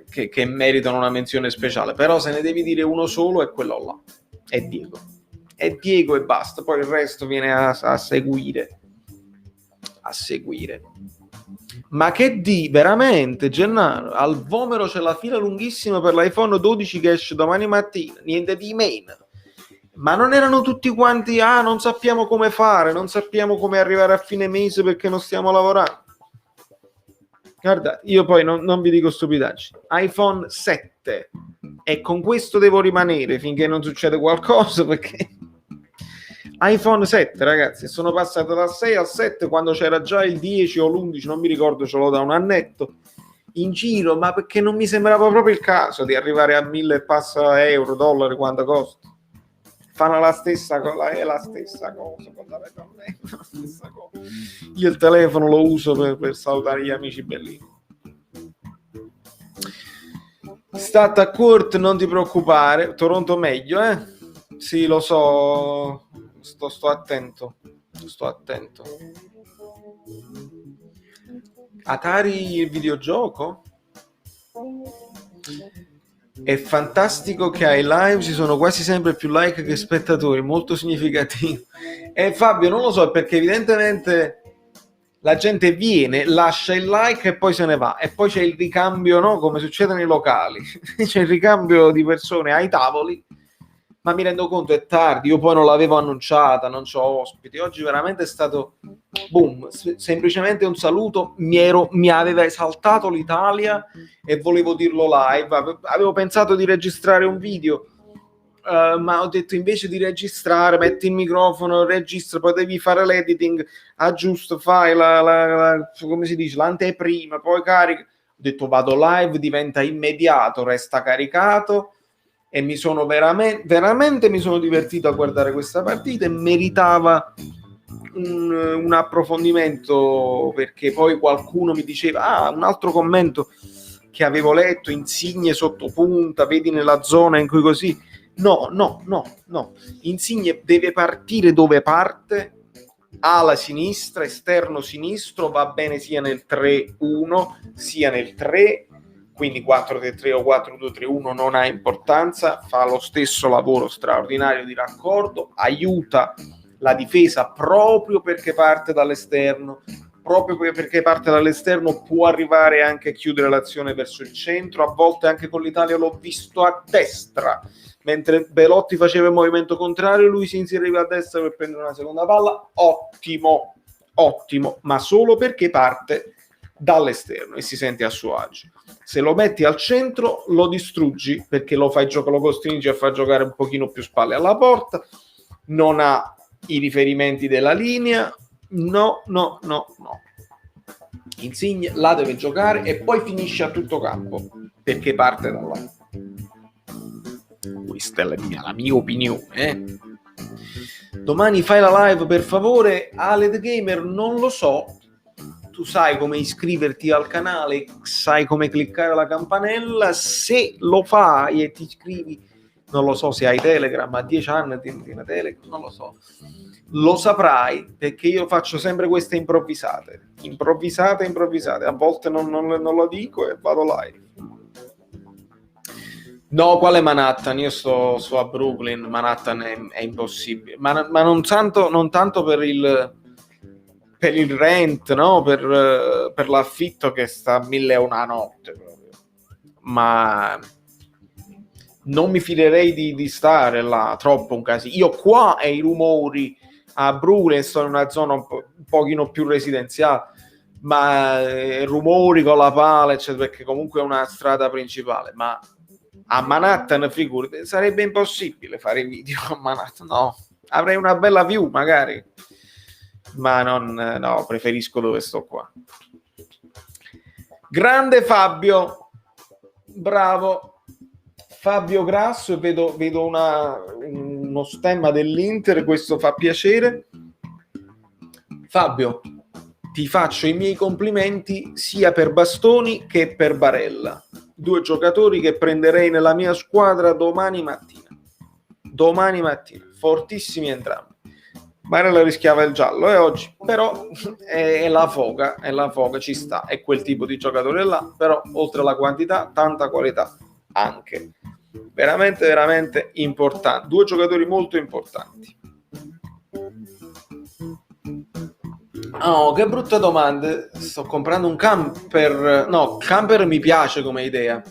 che meritano una menzione speciale, però se ne devi dire uno solo è quello là, è Diego e basta, poi il resto viene a seguire. Ma che veramente, Gennaro, al Vomero c'è la fila lunghissima per l'iPhone 12 che esce domani mattina, niente di meno. Ma non erano tutti quanti, non sappiamo come fare, non sappiamo come arrivare a fine mese perché non stiamo lavorando. Guardate, io poi non vi dico stupidaggini. iPhone 7 e con questo devo rimanere finché non succede qualcosa, perché iPhone 7, ragazzi, sono passato dal 6 al 7 quando c'era già il 10 o l'11, non mi ricordo, ce l'ho da un annetto in giro, ma perché non mi sembrava proprio il caso di arrivare a 1000 e passa euro, dollari, quanto costa. Fanno la stessa cosa, è la stessa cosa. Io il telefono lo uso per salutare gli amici bellini. Stata a court, non ti preoccupare, Toronto meglio, Sì, lo so, sto attento. Atari il videogioco? È fantastico che ai live ci sono quasi sempre più like che spettatori, molto significativo. E Fabio, non lo so, perché evidentemente la gente viene, lascia il like e poi se ne va. E poi c'è il ricambio, no? Come succede nei locali. C'è il ricambio di persone ai tavoli, ma mi rendo conto è tardi, io poi non l'avevo annunciata, non c'ho ospiti. Oggi veramente è stato boom, semplicemente un saluto, mi aveva esaltato l'Italia e volevo dirlo live. Avevo pensato di registrare un video, ma ho detto invece di registrare, metti il microfono, registra, poi devi fare l'editing, aggiusta, fai come si dice, l'anteprima, poi carica. Ho detto vado live, diventa immediato, resta caricato. E mi sono veramente mi sono divertito a guardare questa partita e meritava un approfondimento, perché poi qualcuno mi diceva un altro commento che avevo letto: Insigne sottopunta, vedi nella zona in cui così. No, Insigne deve partire dove parte, ala sinistra, esterno sinistro, va bene sia nel 3-1 sia nel 3, quindi 4-3-3 o 4-2-3-1 non ha importanza, fa lo stesso lavoro straordinario di raccordo, aiuta la difesa proprio perché parte dall'esterno, può arrivare anche a chiudere l'azione verso il centro. A volte anche con l'Italia l'ho visto a destra, mentre Belotti faceva il movimento contrario, lui si inseriva a destra per prendere una seconda palla. Ottimo, ma solo perché parte dall'esterno e si sente a suo agio. Se lo metti al centro lo distruggi, perché lo costringi a far giocare un pochino più spalle alla porta, non ha i riferimenti della linea. No. Insigne la deve giocare e poi finisce a tutto campo, perché parte da là. Questa è la mia opinione. Domani fai la live per favore. Ale The Gamer, non lo so. Tu sai come iscriverti al canale, sai come cliccare la campanella. Se lo fai e ti iscrivi, non lo so se hai Telegram, a 10 anni tieni Telegram, non lo so. Lo saprai, perché io faccio sempre queste improvvisate. A volte non lo dico e vado live. No, quale Manhattan? Io sto a Brooklyn. Manhattan è impossibile, ma non tanto per il rent, no? Per l'affitto, che sta a 1.000 notte proprio. Ma non mi fiderei di stare là, troppo un casino. Io qua e i rumori a Brooklyn, sto in una zona un pochino più residenziale, ma rumori con la pala, eccetera, perché comunque è una strada principale. Ma a Manhattan, figurati, sarebbe impossibile fare video a Manhattan. No, avrei una bella view magari, ma no, preferisco dove sto qua. Grande Fabio, bravo Fabio Grasso, vedo uno stemma dell'Inter, questo fa piacere. Fabio, ti faccio i miei complimenti sia per Bastoni che per Barella, 2 giocatori che prenderei nella mia squadra domani mattina, fortissimi entrambi. Barella rischiava il giallo oggi, però è la foga, ci sta, è quel tipo di giocatore là, però oltre alla quantità, tanta qualità anche. Veramente importante, 2 giocatori molto importanti. Oh, che brutta domanda. Sto comprando un camper. No, camper mi piace come idea,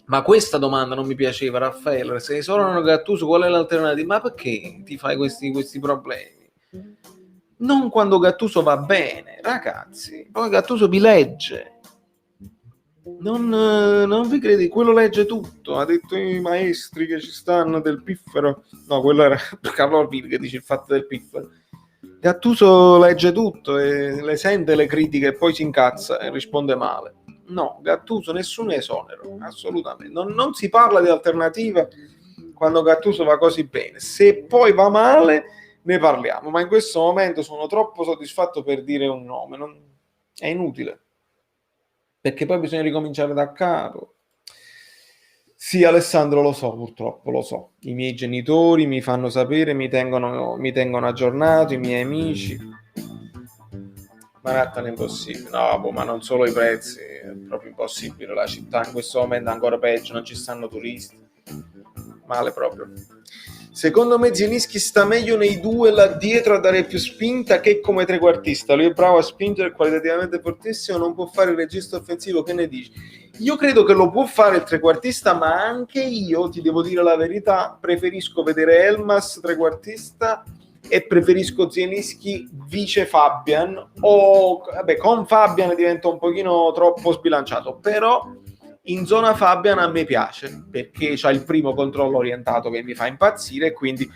ma questa domanda non mi piaceva, Raffaele. Se esonerano Gattuso, qual è l'alternativa? Ma perché ti fai questi problemi? Non quando Gattuso va bene, ragazzi. Poi Gattuso vi legge. Non vi credi, quello legge tutto. Ha detto i maestri che ci stanno del piffero. No, quello era Carlo Alvini che dice il fatto del piffero. Gattuso legge tutto e le sente le critiche e poi si incazza e risponde male. No, Gattuso nessun esonero, assolutamente. Non si parla di alternativa quando Gattuso va così bene. Se poi va male ne parliamo, ma in questo momento sono troppo soddisfatto per dire un nome. È inutile, perché poi bisogna ricominciare da capo. Sì, Alessandro, lo so, purtroppo lo so. I miei genitori mi fanno sapere, mi tengono aggiornato, i miei amici. Manhattan è impossibile. No, boh, ma non solo i prezzi, è proprio impossibile. La città in questo momento è ancora peggio, non ci stanno turisti. Male proprio. Secondo me Zielinski sta meglio nei due là dietro a dare più spinta che come trequartista. Lui è bravo a spingere, qualitativamente fortissimo, non può fare il regista offensivo. Che ne dici? Io credo che lo può fare il trequartista, ma anche io, ti devo dire la verità, preferisco vedere Elmas trequartista e preferisco Zielinski vice Fabian, o vabbè, con Fabian diventa un pochino troppo sbilanciato, però in zona Fabian a me piace perché c'ha il primo controllo orientato che mi fa impazzire, e quindi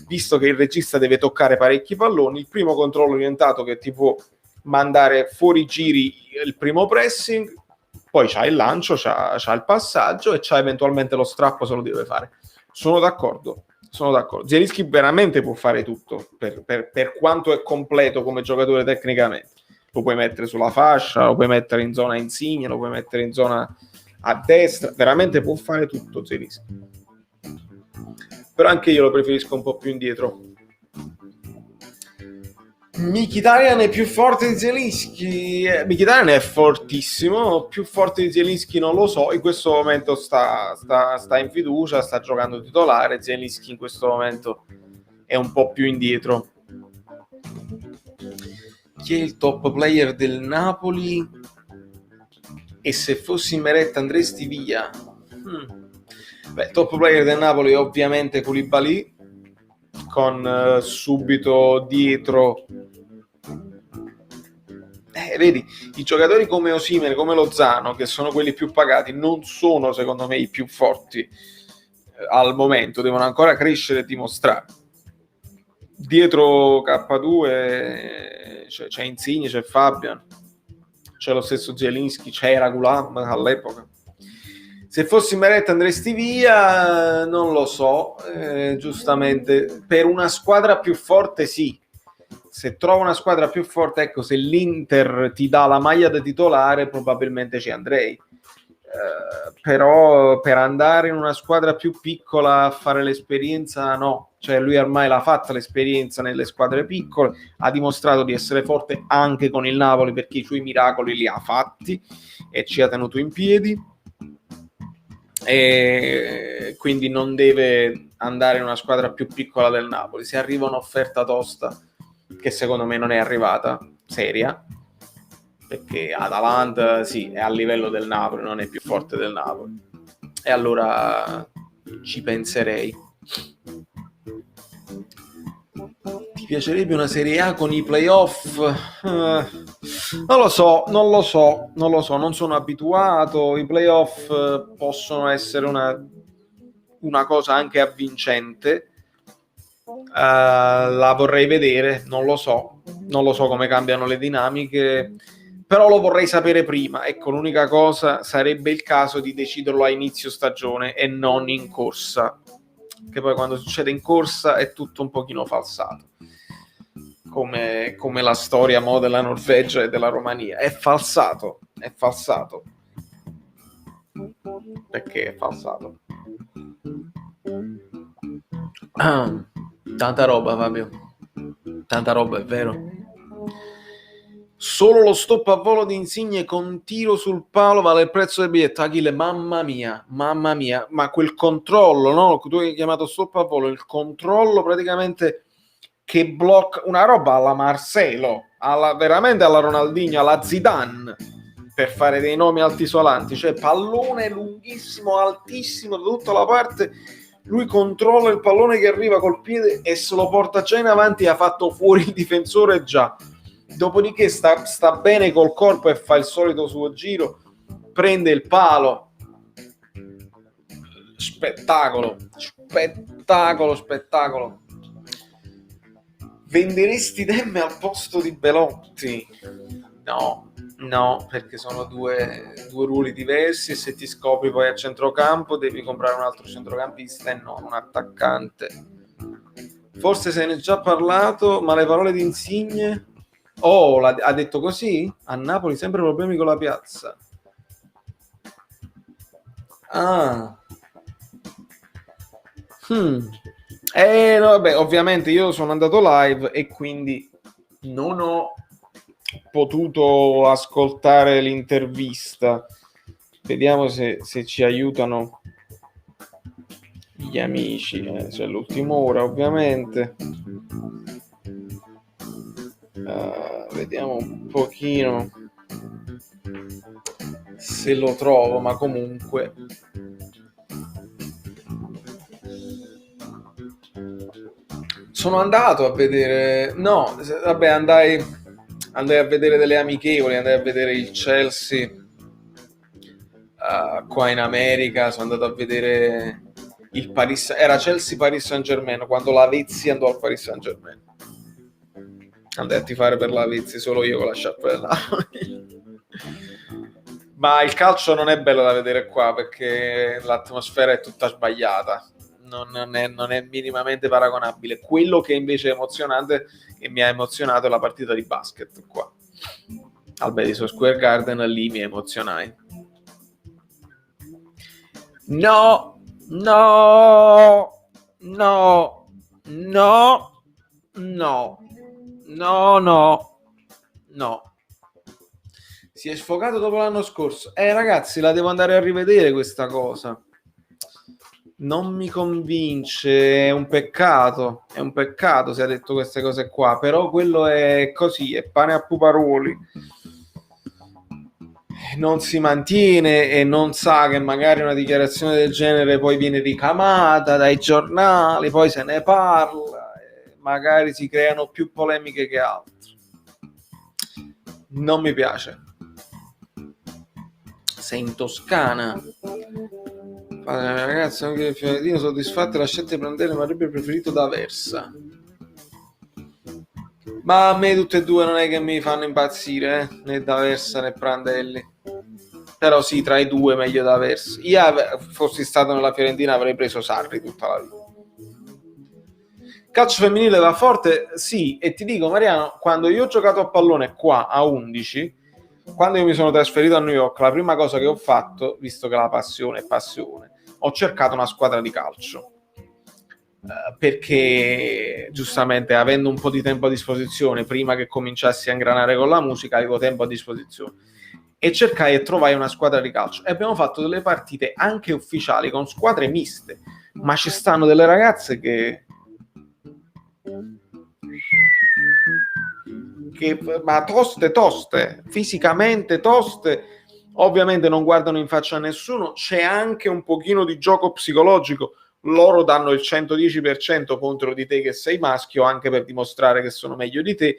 visto che il regista deve toccare parecchi palloni, il primo controllo orientato che ti può mandare fuori giri il primo pressing, poi c'ha il lancio, c'ha il passaggio e c'ha eventualmente lo strappo se lo deve fare. Sono d'accordo. Zielinski veramente può fare tutto per quanto è completo come giocatore tecnicamente. Lo puoi mettere sulla fascia, lo puoi mettere in zona Insigne, lo puoi mettere in zona a destra, veramente può fare tutto Zielinski. Però anche io lo preferisco un po' più indietro. Mkhitaryan è più forte di Zielinski. Mkhitaryan è fortissimo, più forte di Zielinski non lo so, in questo momento sta in fiducia, sta giocando titolare. Zielinski in questo momento è un po' più indietro. Chi è il top player del Napoli? E se fossi Meret andresti via? Beh, top player del Napoli è ovviamente Koulibaly, con subito dietro vedi, i giocatori come Osimhen, come Lozano, che sono quelli più pagati, non sono secondo me i più forti al momento, devono ancora crescere e dimostrare. Dietro K2 c'è Insigne, c'è Fabian, c'è lo stesso Zielinski, c'era Gulam all'epoca. Se fossi Meret andresti via? Non lo so, giustamente per una squadra più forte sì. Se trovo una squadra più forte, ecco, se l'Inter ti dà la maglia da titolare probabilmente ci andrei, però per andare in una squadra più piccola a fare l'esperienza no, cioè lui ormai l'ha fatta l'esperienza nelle squadre piccole, ha dimostrato di essere forte anche con il Napoli perché i suoi miracoli li ha fatti e ci ha tenuto in piedi, e quindi non deve andare in una squadra più piccola del Napoli. Se arriva un'offerta tosta, che secondo me non è arrivata, seria, perché Atalanta sì, è a livello del Napoli, non è più forte del Napoli, e allora ci penserei. Ti piacerebbe una Serie A con i playoff? Non lo so, non sono abituato. I playoff possono essere una cosa anche avvincente. La vorrei vedere, non lo so come cambiano le dinamiche, però lo vorrei sapere prima. Ecco, l'unica cosa sarebbe il caso di deciderlo a inizio stagione e non in corsa, che poi quando succede in corsa è tutto un pochino falsato, come la storia della Norvegia e della Romania. È falsato perché è falsato. Tanta roba, Fabio, tanta roba, è vero. Solo lo stop a volo di Insigne con tiro sul palo vale il prezzo del biglietto. Achille, mamma mia, ma quel controllo, no? Tu hai chiamato stop a volo, il controllo praticamente che blocca, una roba alla Marcelo, veramente alla Ronaldinho, alla Zidane, per fare dei nomi altisolanti, cioè pallone lunghissimo, altissimo, da tutta la parte. Lui controlla il pallone che arriva col piede e se lo porta già in avanti e ha fatto fuori il difensore già. Dopodiché sta bene col corpo e fa il solito suo giro, prende il palo. Spettacolo. Venderesti Demme al posto di Belotti? No, perché sono due ruoli diversi, e se ti scopri poi a centrocampo devi comprare un altro centrocampista e non un attaccante. Forse se ne è già parlato, ma le parole di Insigne... ha detto così? A Napoli sempre problemi con la piazza. No, vabbè, ovviamente io sono andato live e quindi non ho potuto ascoltare l'intervista. Vediamo se ci aiutano gli amici. C'è l'ultima ora, ovviamente. Vediamo un pochino se lo trovo, ma comunque sono andato a vedere, no, vabbè, andai a vedere delle amichevoli, andai a vedere il Chelsea qua in America, sono andato a vedere il Paris, era Chelsea-Paris Saint-Germain, quando la Vezzi andò al Paris Saint-Germain. Andai a tifare per la Vezzi solo io con la sciarpa. Ma il calcio non è bello da vedere qua perché l'atmosfera è tutta sbagliata, non è minimamente paragonabile. Quello che invece è emozionante e mi ha emozionato è la partita di basket qua al Madison Square Garden. Lì mi emozionai. No, si è sfogato dopo l'anno scorso. Ragazzi, la devo andare a rivedere questa cosa. Non mi convince, è un peccato se ha detto queste cose qua, però quello è così, è pane a puparoli. Non si mantiene e non sa che magari una dichiarazione del genere poi viene ricamata dai giornali, poi se ne parla, magari si creano più polemiche che altro. Non mi piace. Sei in Toscana. Ragazzi, anche il Fiorentino soddisfatto la scelta di Prandelli, ma avrebbe preferito D'Aversa. Ma a me tutte e due non è che mi fanno impazzire, né D'Aversa né Prandelli. Però sì, tra i due meglio D'Aversa. Io fossi stato nella Fiorentina avrei preso Sarri tutta la vita. Calcio femminile va forte, sì, e ti dico Mariano, quando io ho giocato a pallone qua a 11, quando io mi sono trasferito a New York, la prima cosa che ho fatto, visto che la passione è passione, ho cercato una squadra di calcio. Perché giustamente avendo un po' di tempo a disposizione, prima che cominciassi a ingranare con la musica, avevo tempo a disposizione e cercai e trovai una squadra di calcio e abbiamo fatto delle partite anche ufficiali con squadre miste, ma ci stanno delle ragazze che ma toste, fisicamente toste, ovviamente non guardano in faccia a nessuno, c'è anche un pochino di gioco psicologico. Loro danno il 110% contro di te che sei maschio, anche per dimostrare che sono meglio di te.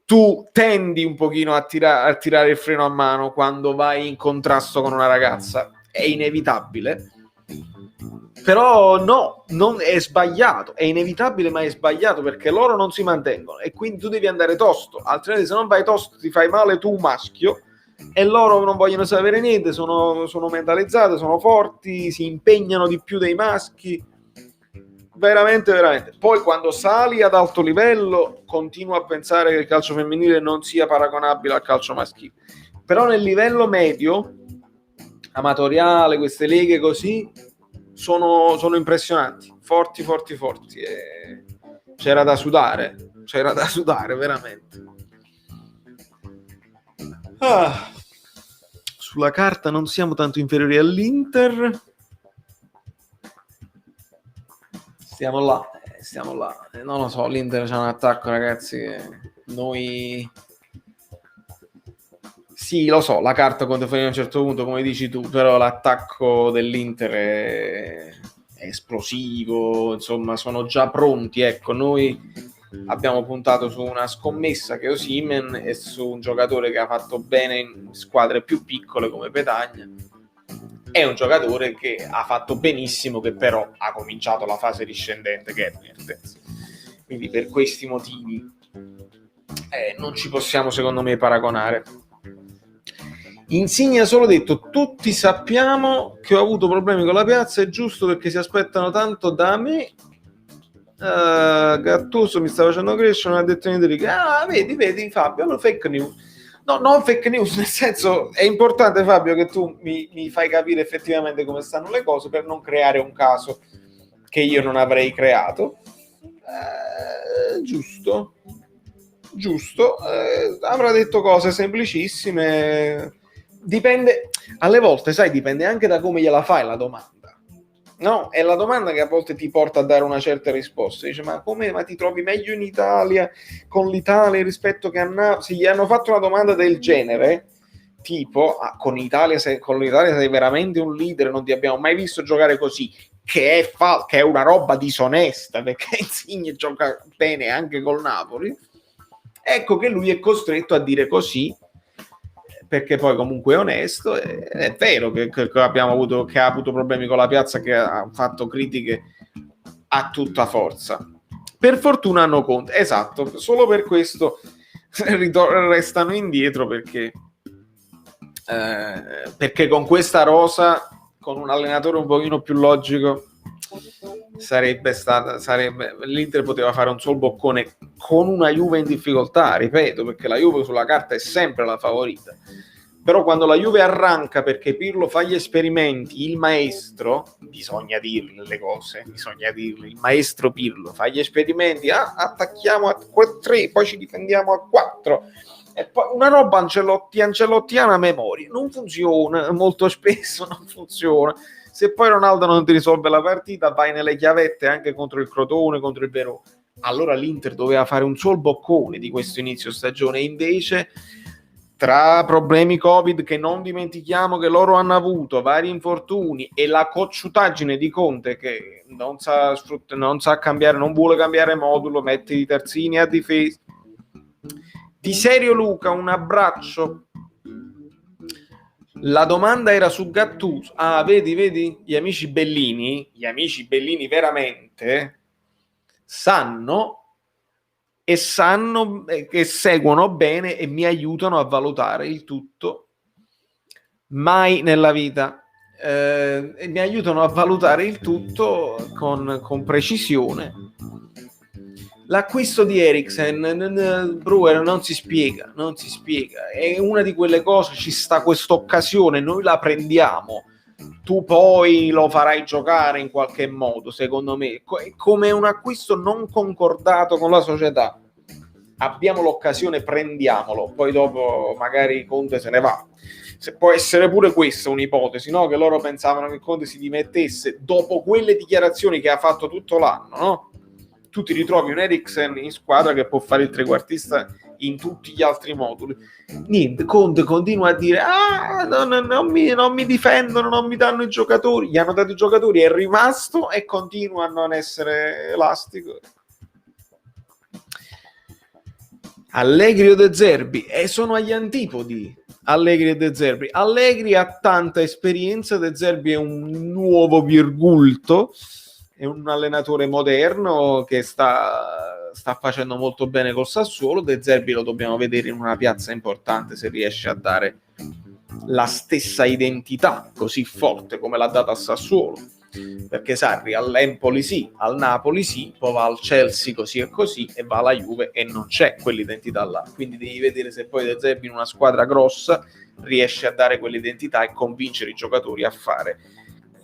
Tu tendi un pochino a tirare il freno a mano quando vai in contrasto con una ragazza, è inevitabile. Però no, non è sbagliato, è inevitabile ma è sbagliato perché loro non si mantengono e quindi tu devi andare tosto, altrimenti se non vai tosto ti fai male tu maschio e loro non vogliono sapere niente, sono mentalizzate, sono forti, si impegnano di più dei maschi, veramente. Poi quando sali ad alto livello continuo a pensare che il calcio femminile non sia paragonabile al calcio maschile, però nel livello medio amatoriale queste leghe così sono impressionanti, forti e c'era da sudare veramente. Sulla carta non siamo tanto inferiori all'Inter, stiamo là, non lo so, l'Inter c'ha un attacco, ragazzi, che noi sì, lo so, la carta conta fino a un certo punto, come dici tu, però l'attacco dell'Inter è esplosivo, insomma, sono già pronti, ecco, noi abbiamo puntato su una scommessa che è Osimhen e su un giocatore che ha fatto bene in squadre più piccole come Petagna. È un giocatore che ha fatto benissimo, che però ha cominciato la fase discendente, che è Mertens. Quindi per questi motivi non ci possiamo, secondo me, paragonare. Insigne ha solo detto: tutti sappiamo che ho avuto problemi con la piazza, è giusto perché si aspettano tanto da me. Gattuso mi sta facendo crescere, non ha detto niente di che. Vedi Fabio, no, fake news. No, non fake news, nel senso è importante, Fabio, che tu mi fai capire effettivamente come stanno le cose per non creare un caso che io non avrei creato. Giusto. giusto, avrà detto cose semplicissime, dipende, alle volte, sai, dipende anche da come gliela fai la domanda. No, è la domanda che a volte ti porta a dare una certa risposta. Dice, ma come, ma ti trovi meglio in Italia, con l'Italia rispetto che a Napoli? Se gli hanno fatto una domanda del genere, tipo, con l'Italia sei veramente un leader, non ti abbiamo mai visto giocare così, che è una roba disonesta, perché Insigne gioca bene anche col Napoli. Ecco che lui è costretto a dire così, perché poi comunque è onesto. È vero che abbiamo avuto, che ha avuto problemi con la piazza, che ha fatto critiche a tutta forza. Per fortuna hanno Conte, esatto, solo per questo restano indietro, perché con questa rosa, con un allenatore un pochino più logico, l'Inter poteva fare un sol boccone con una Juve in difficoltà, ripeto, perché la Juve sulla carta è sempre la favorita. Però quando la Juve arranca, perché Pirlo fa gli esperimenti, il maestro, bisogna dirle le cose, il maestro Pirlo fa gli esperimenti, attacchiamo a 3, poi ci difendiamo a 4, e poi una roba ancelottiana a memoria, non funziona, molto spesso non funziona. Se poi Ronaldo non ti risolve la partita, vai nelle chiavette anche contro il Crotone, contro il Verona. Allora l'Inter doveva fare un sol boccone di questo inizio stagione, e invece, tra problemi Covid, che non dimentichiamo che loro hanno avuto, vari infortuni, e la cocciutaggine di Conte, che non sa cambiare, non vuole cambiare modulo, mette i terzini a difesa. Di serio, Luca, un abbraccio. La domanda era su Gattuso. Vedi, gli amici Bellini veramente sanno che seguono bene e mi aiutano a valutare il tutto. Mai nella vita. E mi aiutano a valutare il tutto con precisione. L'acquisto di Eriksen, Brewer, non si spiega, è una di quelle cose, ci sta questa occasione, noi la prendiamo, tu poi lo farai giocare in qualche modo, secondo me, come un acquisto non concordato con la società. Abbiamo l'occasione, prendiamolo, poi dopo magari Conte se ne va. Può essere pure questa un'ipotesi, no? Che loro pensavano che Conte si dimettesse dopo quelle dichiarazioni che ha fatto tutto l'anno, no? Tu ti ritrovi un Eriksen in squadra che può fare il trequartista in tutti gli altri moduli. Niente, Conte continua a dire non mi difendono, non mi danno i giocatori. Gli hanno dato i giocatori, è rimasto e continua a non essere elastico. Allegri o De Zerbi? Sono agli antipodi Allegri e De Zerbi. Allegri ha tanta esperienza, De Zerbi è un nuovo virgulto, è un allenatore moderno che sta facendo molto bene col Sassuolo. De Zerbi lo dobbiamo vedere in una piazza importante, se riesce a dare la stessa identità così forte come l'ha data a Sassuolo, perché Sarri all'Empoli sì, al Napoli sì, poi va al Chelsea così e così, e va alla Juve e non c'è quell'identità là. Quindi devi vedere se poi De Zerbi in una squadra grossa riesce a dare quell'identità e convincere i giocatori a fare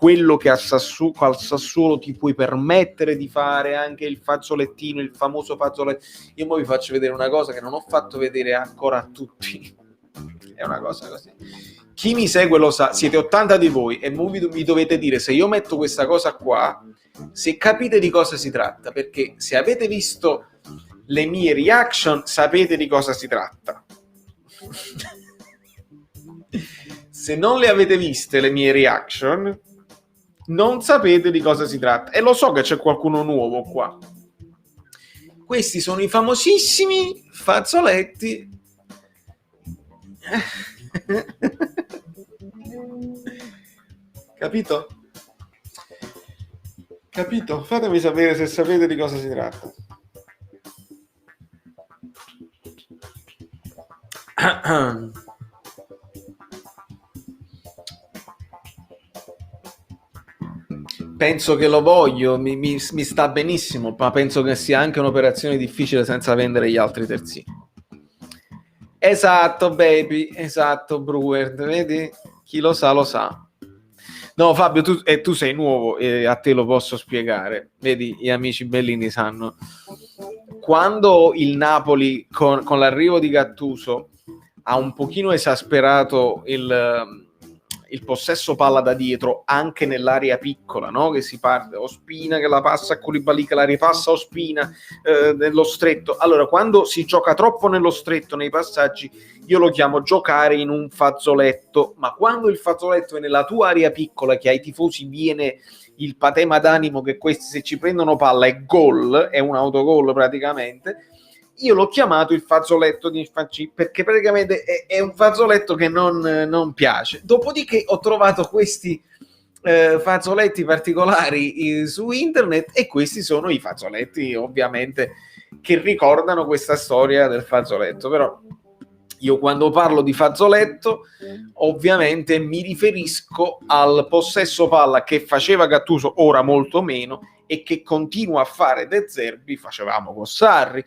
quello che al Sassuolo ti puoi permettere di fare, anche il fazzolettino, il famoso fazzolettino. Io poi vi faccio vedere una cosa che non ho fatto vedere ancora a tutti, è una cosa così. Chi mi segue lo sa, siete 80 di voi e mi dovete dire se io metto questa cosa qua, se capite di cosa si tratta, perché se avete visto le mie reaction sapete di cosa si tratta. Se non le avete viste le mie reaction, non sapete di cosa si tratta. E lo so che c'è qualcuno nuovo qua. Questi sono i famosissimi fazzoletti. Capito? Fatemi sapere se sapete di cosa si tratta. Penso che lo voglio, mi sta benissimo, ma penso che sia anche un'operazione difficile senza vendere gli altri terzini. Esatto, baby, esatto, Brewer, vedi? Chi lo sa, lo sa. No, Fabio, tu sei nuovo e a te lo posso spiegare. Vedi, gli amici Bellini sanno quando il Napoli con l'arrivo di Gattuso ha un pochino esasperato il possesso palla da dietro anche nell'area piccola, no? Che si parte Ospina che la passa a Koulibaly che la ripassa a Ospina nello stretto. Allora, quando si gioca troppo nello stretto nei passaggi, io lo chiamo giocare in un fazzoletto, ma quando il fazzoletto è nella tua area piccola, che ai tifosi viene il patema d'animo che questi se ci prendono palla è gol, è un autogol praticamente, io l'ho chiamato il fazzoletto di Infantino perché praticamente è un fazzoletto che non piace. Dopodiché ho trovato questi fazzoletti particolari su internet e questi sono i fazzoletti ovviamente che ricordano questa storia del fazzoletto. Però io quando parlo di fazzoletto ovviamente mi riferisco al possesso palla che faceva Gattuso, ora molto meno, e che continua a fare De Zerbi, facevamo con Sarri,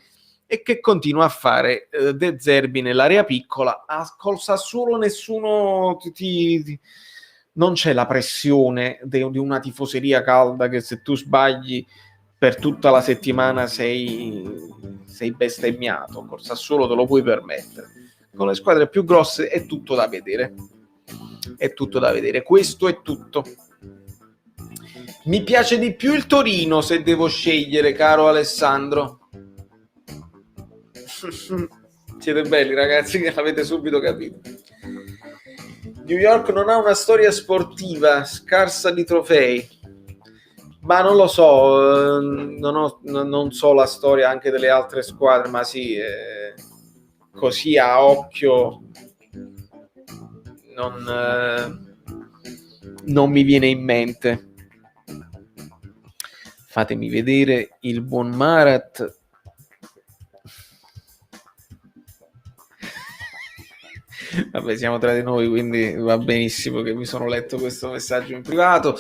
e che continua a fare De Zerbi nell'area piccola. Col Sassuolo nessuno non c'è la pressione di una tifoseria calda che se tu sbagli per tutta la settimana sei bestemmiato. Col Sassuolo te lo puoi permettere. Con le squadre più grosse è tutto da vedere. È tutto da vedere. Questo è tutto. Mi piace di più il Torino se devo scegliere, caro Alessandro. Siete belli ragazzi che l'avete subito capito. New York non ha una storia sportiva, scarsa di trofei, ma non lo so, non so la storia anche delle altre squadre, ma sì, così a occhio non mi viene in mente. Fatemi vedere il buon Marat. Vabbè, siamo tra di noi, quindi va benissimo che mi sono letto questo messaggio in privato.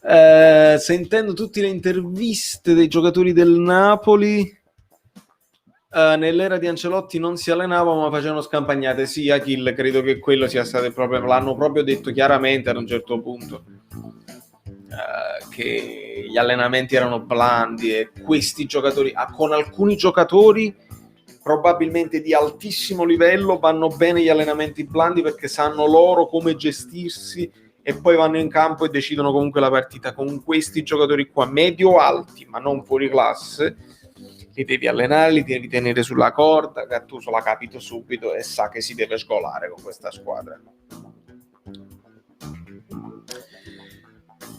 Sentendo tutte le interviste dei giocatori del Napoli, nell'era di Ancelotti non si allenavano ma facevano scampagnate. Sì, Achille, credo che quello sia stato il problema. L'hanno proprio detto chiaramente ad un certo punto, che gli allenamenti erano blandi e questi giocatori, con alcuni giocatori probabilmente di altissimo livello vanno bene gli allenamenti blandi perché sanno loro come gestirsi e poi vanno in campo e decidono comunque la partita. Con questi giocatori qua medio alti ma non fuori classe li devi allenare, li devi tenere sulla corda. Gattuso l'ha capito subito e sa che si deve sgolare con questa squadra.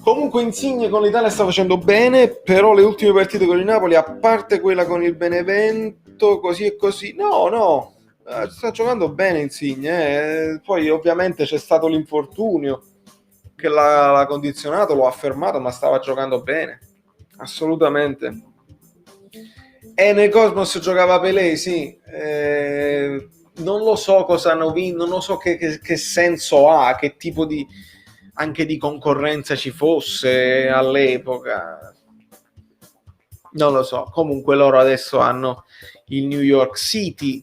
Comunque Insigne con l'Italia sta facendo bene, però le ultime partite con il Napoli, a parte quella con il Benevento, così e così, no, sta giocando bene Insigne, poi ovviamente c'è stato l'infortunio che l'ha condizionato, lo ha fermato, ma stava giocando bene, assolutamente. E nel Cosmos giocava Pelé, sì, non lo so cosa hanno vinto, non lo so che senso ha, che tipo di anche di concorrenza ci fosse all'epoca, non lo so. Comunque loro adesso hanno il New York City,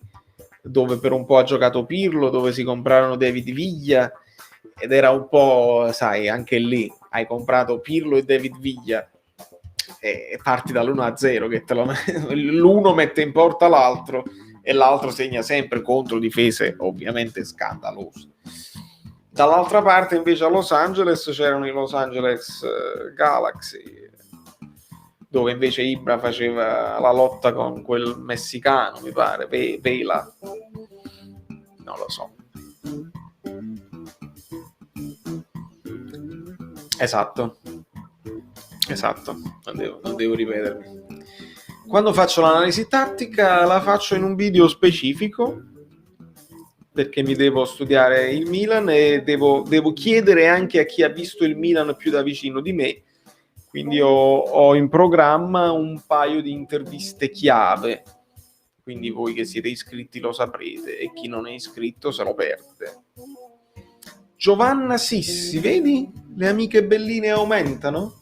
dove per un po' ha giocato Pirlo, dove si comprarono David Villa, ed era un po', sai, anche lì hai comprato Pirlo e David Villa e parti dall'1-0 che l'uno mette in porta l'altro e l'altro segna sempre contro difese ovviamente scandalose. Dall'altra parte invece a Los Angeles c'erano i Los Angeles Galaxy, dove invece Ibra faceva la lotta con quel messicano, mi pare, Vela, non lo so. Esatto, non devo ripetermi. Quando faccio l'analisi tattica la faccio in un video specifico, perché mi devo studiare il Milan e devo chiedere anche a chi ha visto il Milan più da vicino di me, quindi ho in programma un paio di interviste chiave, quindi voi che siete iscritti lo saprete e chi non è iscritto se lo perde. Giovanna Sissi, vedi? Le amiche belline aumentano?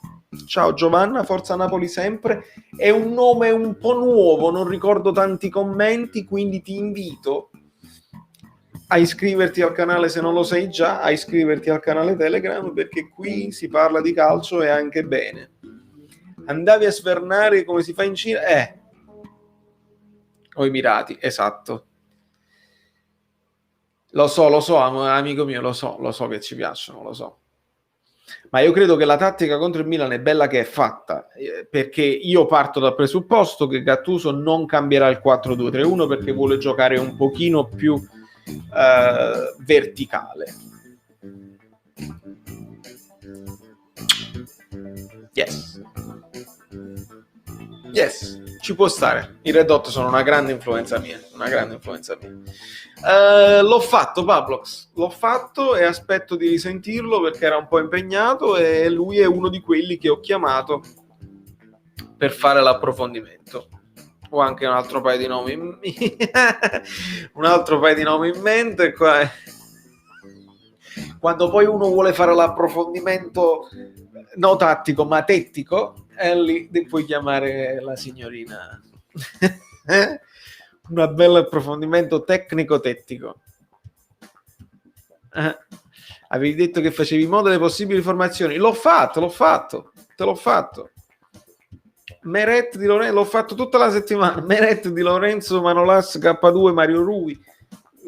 Ciao Giovanna, forza Napoli sempre. È un nome un po' nuovo, non ricordo tanti commenti, quindi ti invito a iscriverti al canale se non lo sei già, a iscriverti al canale Telegram, perché qui si parla di calcio e anche bene. Andavi a svernare come si fa in Cina? o Emirati, esatto. Lo so, amico mio, lo so che ci piacciono, lo so. Ma io credo che la tattica contro il Milan è bella che è fatta, perché io parto dal presupposto che Gattuso non cambierà il 4-2-3-1 perché vuole giocare un pochino più verticale. Yes, ci può stare. I Red Hot sono una grande influenza mia. L'ho fatto, Pablox, l'ho fatto e aspetto di risentirlo perché era un po' impegnato e lui è uno di quelli che ho chiamato per fare l'approfondimento. Ho anche un altro paio di nomi in mente qua. Quando poi uno vuole fare l'approfondimento no tattico ma tettico, lì puoi chiamare la signorina. Un bel approfondimento tecnico-tettico. Avevi detto che facevi in modo delle possibili formazioni. L'ho fatto, te l'ho fatto. Meret di Lorenzo, l'ho fatto tutta la settimana. Meret di Lorenzo, Manolas, K2, Mario Rui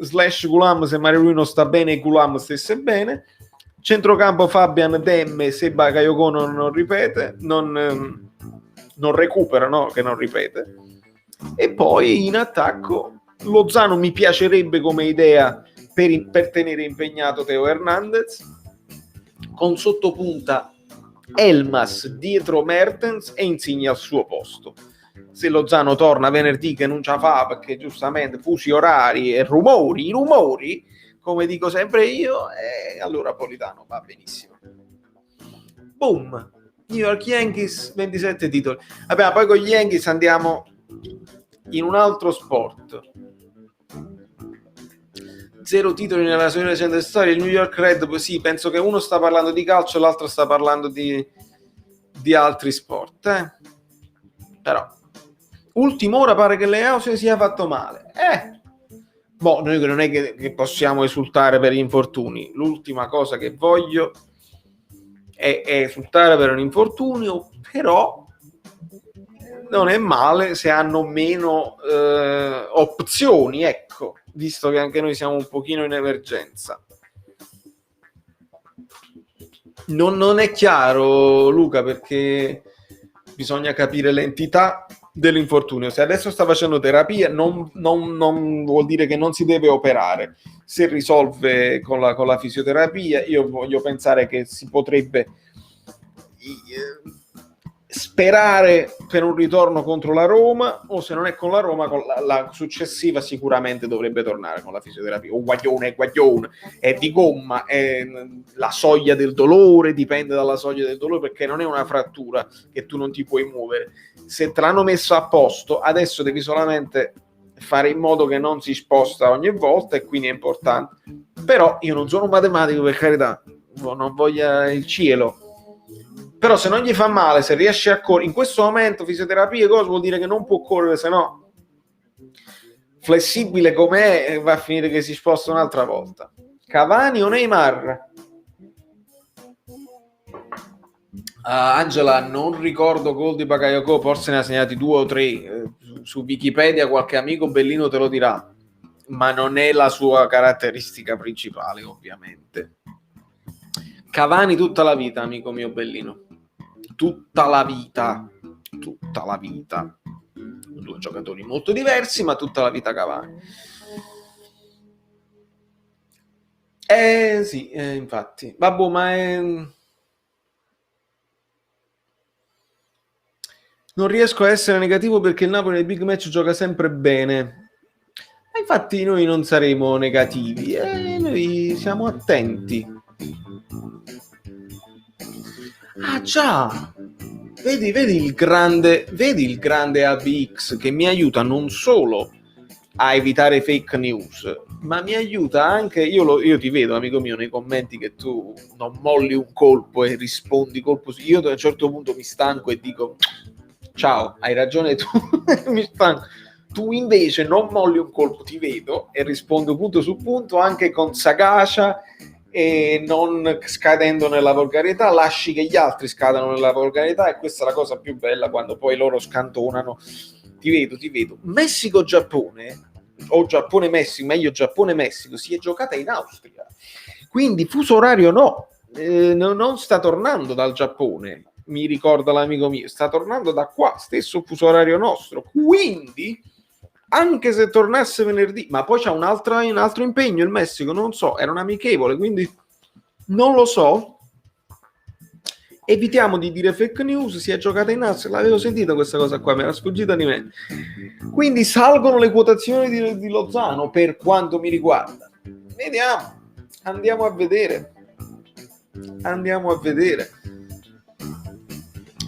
/ Gulam, se Mario Rui non sta bene e Gulam stesse bene. Centrocampo Fabian, Demme, se Bakayoko non ripete, non recupera, no? Che non ripete. E poi in attacco Lozano mi piacerebbe come idea per tenere impegnato Teo Hernandez, con sottopunta Elmas dietro Mertens e Insigne al suo posto. Se Lozano torna venerdì che non ce la fa perché giustamente fusi orari e rumori, come dico sempre io, allora Politano va benissimo. Boom! New York Yankees, 27 titoli. Vabbè, poi con gli Yankees andiamo in un altro sport. 0 titoli nella sua recente storia. Il New York Red, sì, penso che uno sta parlando di calcio e l'altro sta parlando di altri sport. Però ultima ora pare che Leao sia fatto male. Noi non è che possiamo esultare per gli infortuni. L'ultima cosa che voglio è esultare per un infortunio, però non è male se hanno meno opzioni, ecco, visto che anche noi siamo un pochino in emergenza. Non è chiaro, Luca, perché bisogna capire l'entità dell'infortunio. Se adesso sta facendo terapia non vuol dire che non si deve operare. Se risolve con la fisioterapia, io voglio pensare che si potrebbe sperare per un ritorno contro la Roma, o se non è con la Roma, con la successiva sicuramente dovrebbe tornare con la fisioterapia. Un guaglione è di gomma, è la soglia del dolore, dipende dalla soglia del dolore, perché non è una frattura che tu non ti puoi muovere. Se te l'hanno messo a posto, adesso devi solamente fare in modo che non si sposta ogni volta, e quindi è importante. Però io non sono un matematico, per carità, non voglio il cielo, però se non gli fa male, se riesce a correre in questo momento, fisioterapia, cosa vuol dire che non può correre, se no flessibile com'è va a finire che si sposta un'altra volta. Cavani o Neymar? Angela, non ricordo gol di Bakayoko, forse ne ha segnati 2 o 3, su Wikipedia qualche amico bellino te lo dirà, ma non è la sua caratteristica principale, ovviamente. Cavani tutta la vita, amico mio bellino, tutta la vita. 2 giocatori molto diversi, ma tutta la vita Cavani. Sì, infatti. Vabbè, ma non riesco a essere negativo perché il Napoli nei big match gioca sempre bene. Infatti noi non saremo negativi, noi siamo attenti. Ah già, vedi il grande AVX che mi aiuta non solo a evitare fake news, ma mi aiuta anche, io ti vedo amico mio nei commenti che tu non molli un colpo e rispondi colpo, io a un certo punto mi stanco e dico ciao, hai ragione tu, mi stanco. Tu invece non molli un colpo, ti vedo e rispondo punto su punto, anche con sagacia e non scadendo nella volgarità, lasci che gli altri scadano nella volgarità, e questa è la cosa più bella, quando poi loro scantonano Ti vedo. Messico-Giappone, o Giappone-Messico, meglio Giappone-Messico, si è giocata in Austria. Quindi fuso orario no. Non sta tornando dal Giappone, mi ricorda l'amico mio, sta tornando da qua, stesso fuso orario nostro. Quindi, anche se tornasse venerdì, ma poi c'ha un altro impegno il Messico, non so, era un amichevole, quindi non lo so. Evitiamo di dire fake news, si è giocata in Austria, l'avevo sentita questa cosa qua, mi era sfuggita di me. Quindi salgono le quotazioni di Lozano per quanto mi riguarda. Vediamo, andiamo a vedere.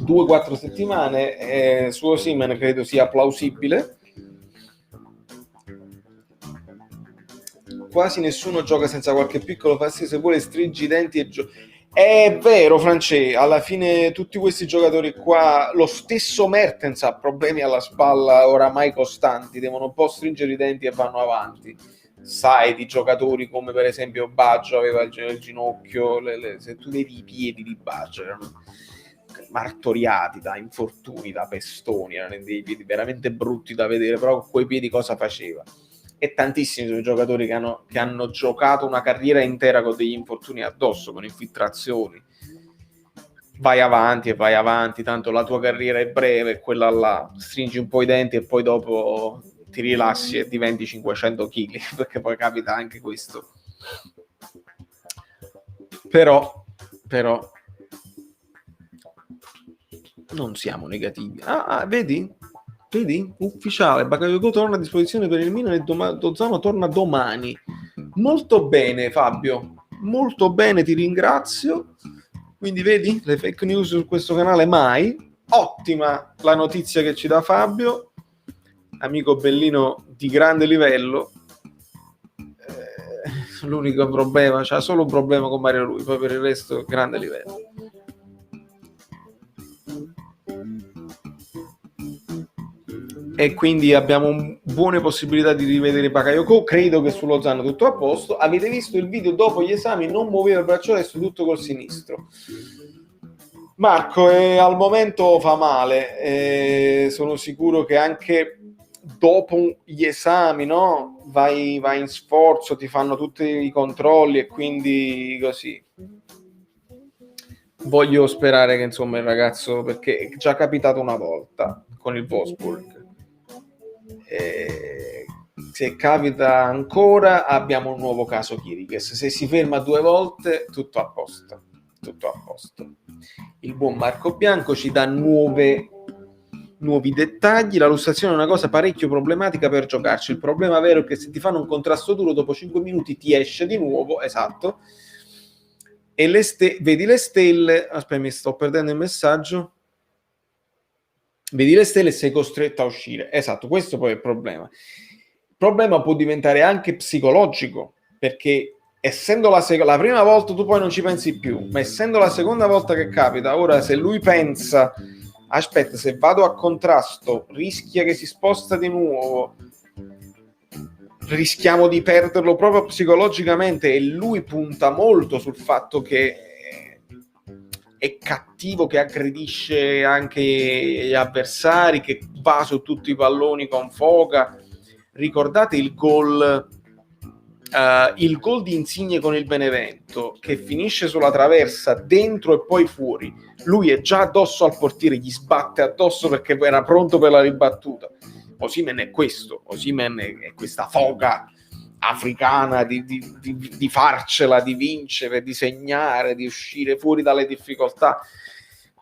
2-4 settimane su Osimhen credo sia plausibile. Quasi nessuno gioca senza qualche piccolo fastidio, se vuole stringi i denti e è vero, Francesco, alla fine tutti questi giocatori qua, lo stesso Mertens ha problemi alla spalla oramai costanti, devono un po' stringere i denti e vanno avanti. Sai, di giocatori come per esempio Baggio aveva il ginocchio, se tu vedi i piedi di Baggio erano martoriati da infortuni, da pestoni, erano dei piedi veramente brutti da vedere, però con quei piedi cosa faceva? E tantissimi sono i giocatori che hanno giocato una carriera intera con degli infortuni addosso, con infiltrazioni. Vai avanti, tanto la tua carriera è breve, quella là, stringi un po' i denti e poi dopo ti rilassi e diventi 500 kg, perché poi capita anche questo. Però non siamo negativi. Vedi? Ufficiale, Bakayoko torna a disposizione per il Milan e Lozano torna domani. Molto bene, Fabio, molto bene, ti ringrazio. Quindi vedi, le fake news su questo canale mai. Ottima la notizia che ci dà Fabio, amico bellino di grande livello. L'unico problema, c'ha solo un problema con Mario Rui, poi per il resto grande livello. E quindi abbiamo buone possibilità di rivedere Bakayoko. Credo che su Lozano tutto a posto. Avete visto il video dopo gli esami, non muoveva il braccio destro, tutto col sinistro. Marco, al momento fa male, sono sicuro che anche dopo gli esami, no? Vai in sforzo, ti fanno tutti i controlli e quindi così. Voglio sperare che insomma il ragazzo, perché è già capitato una volta con il Wolfsburg, se capita ancora abbiamo un nuovo caso Chiriches, se si ferma 2 volte tutto a posto. Il buon Marco Bianco ci dà nuovi dettagli. La lussazione è una cosa parecchio problematica per giocarci, il problema vero è che se ti fanno un contrasto duro dopo 5 minuti ti esce di nuovo, esatto, e vedi le stelle, aspetta mi sto perdendo il messaggio, vedi le stelle e sei costretto a uscire, esatto, questo poi è il problema. Il problema può diventare anche psicologico, perché essendo la prima volta tu poi non ci pensi più, ma essendo la seconda volta che capita, ora se lui pensa aspetta, se vado a contrasto rischia che si sposta di nuovo, rischiamo di perderlo proprio psicologicamente, e lui punta molto sul fatto che è cattivo, che aggredisce anche gli avversari, che va su tutti i palloni con foga. Ricordate il gol di Insigne con il Benevento, che finisce sulla traversa, dentro e poi fuori, lui è già addosso al portiere, gli sbatte addosso perché era pronto per la ribattuta. Osimhen è questo, Osimhen è questa foga africana di farcela, di vincere, di segnare, di uscire fuori dalle difficoltà.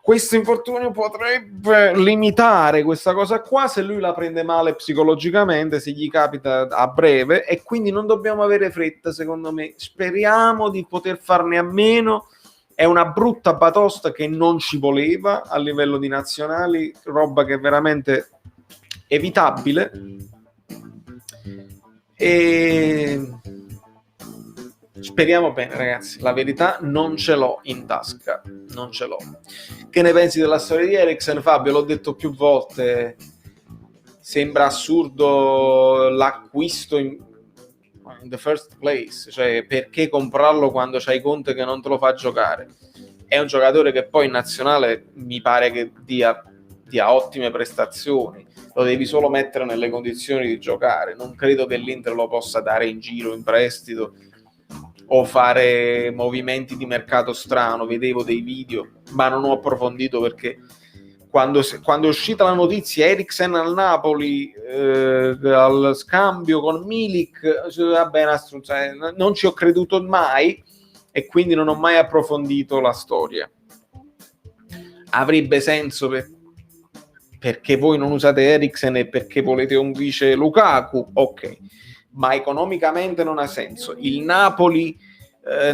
Questo infortunio potrebbe limitare questa cosa qua se lui la prende male psicologicamente, se gli capita a breve, e quindi non dobbiamo avere fretta, secondo me. Speriamo di poter farne a meno. È una brutta batosta che non ci voleva a livello di nazionali, roba che è veramente evitabile. E speriamo bene, ragazzi. La verità non ce l'ho in tasca, non ce l'ho. Che ne pensi della storia di Eriksen, Fabio? L'ho detto più volte, sembra assurdo l'acquisto in the first place, cioè perché comprarlo quando c'hai Conte che non te lo fa giocare? È un giocatore che poi in nazionale mi pare che dia dia ottime prestazioni, lo devi solo mettere nelle condizioni di giocare. Non credo che l'Inter lo possa dare in giro in prestito o fare movimenti di mercato strano. Vedevo dei video, ma non ho approfondito, perché quando è uscita la notizia Eriksen al Napoli, al scambio con Milik, vabbè, non ci ho creduto mai, e quindi non ho mai approfondito la storia. Avrebbe senso perché voi non usate Eriksen e perché volete un vice Lukaku, ok, ma economicamente non ha senso. Il Napoli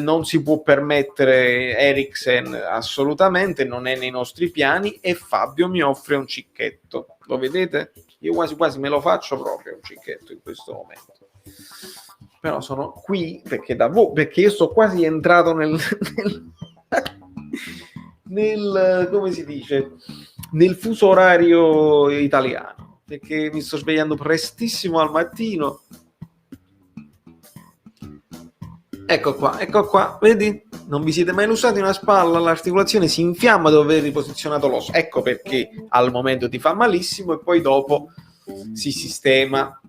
non si può permettere Eriksen, assolutamente, non è nei nostri piani, e Fabio mi offre un cicchetto, lo vedete? Io quasi quasi me lo faccio proprio un cicchetto in questo momento, però sono qui perché perché io sto quasi entrato nel come si dice, nel fuso orario italiano, perché mi sto svegliando prestissimo al mattino. Ecco qua, vedi? Non vi siete mai lusati una spalla, l'articolazione si infiamma dopo aver riposizionato l'osso. Ecco perché al momento ti fa malissimo e poi dopo si sistema.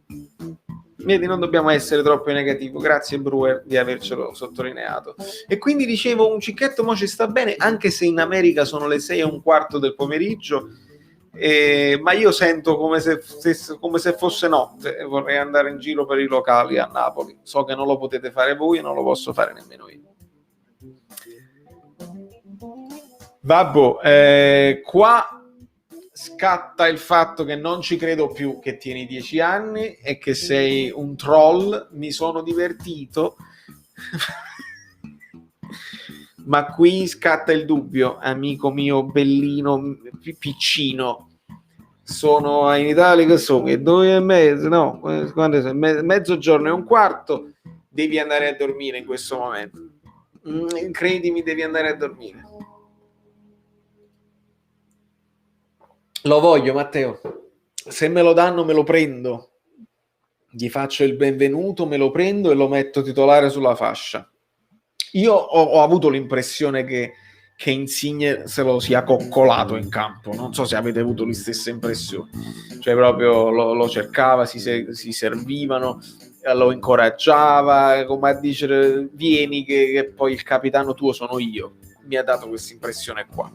Vedi, non dobbiamo essere troppo negativi. Grazie Brewer di avercelo sottolineato. E quindi dicevo, un cicchetto mo ci sta bene, anche se in America sono le 6:15 del pomeriggio. Ma io sento come se fosse notte e vorrei andare in giro per i locali a Napoli. So che non lo potete fare voi e non lo posso fare nemmeno io. Vabbè, qua scatta il fatto che non ci credo più che tieni 10 anni e che sei un troll. Mi sono divertito. Ma qui scatta il dubbio, amico mio bellino piccino. Sono in Italia, che sono 2:30, no, mezzogiorno e un quarto, devi andare a dormire in questo momento. Credimi, devi andare a dormire. Lo voglio, Matteo. Se me lo danno, me lo prendo. Gli faccio il benvenuto, me lo prendo e lo metto titolare sulla fascia. Io ho avuto l'impressione che Insigne se lo sia coccolato in campo. Non so se avete avuto le stesse impressioni. Cioè proprio lo cercava, si servivano, lo incoraggiava, come a dire vieni che poi il capitano tuo sono io. Mi ha dato questa impressione qua.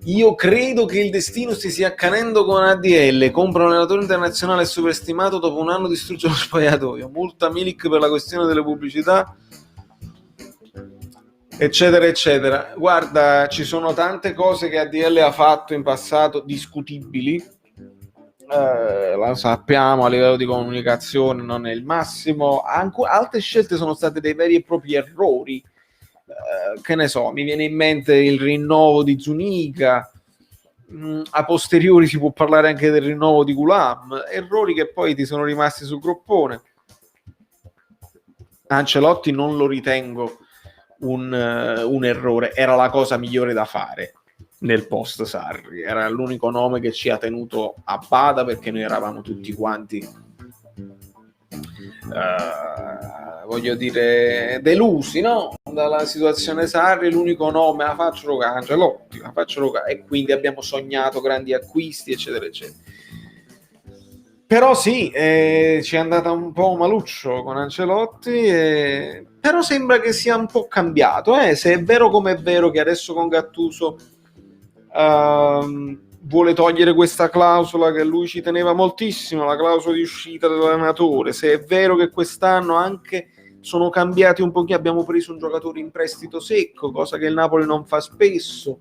Io credo che il destino si sia accanendo con ADL. Compra un allenatore internazionale superstimato, dopo un anno distrugge lo spogliatoio. Multa Milik per la questione delle pubblicità, eccetera eccetera. Guarda, ci sono tante cose che ADL ha fatto in passato discutibili, la sappiamo, a livello di comunicazione non è il massimo. Altre scelte sono state dei veri e propri errori. Che ne so, mi viene in mente il rinnovo di Zuniga, a posteriori si può parlare anche del rinnovo di Gulam, errori che poi ti sono rimasti sul groppone. Ancelotti non lo ritengo un errore, era la cosa migliore da fare nel post Sarri, era l'unico nome che ci ha tenuto a bada, perché noi eravamo tutti quanti voglio dire delusi, no? Dalla situazione Sarri. L'unico nome la faccio giocare Ancelotti, e quindi abbiamo sognato grandi acquisti, eccetera eccetera. Però sì, ci è andata un po' maluccio con Ancelotti, però sembra che sia un po' cambiato, se è vero come è vero che adesso con Gattuso vuole togliere questa clausola che lui ci teneva moltissimo, la clausola di uscita dell'allenatore. Se è vero che quest'anno anche sono cambiati un pochino, abbiamo preso un giocatore in prestito secco, cosa che il Napoli non fa spesso,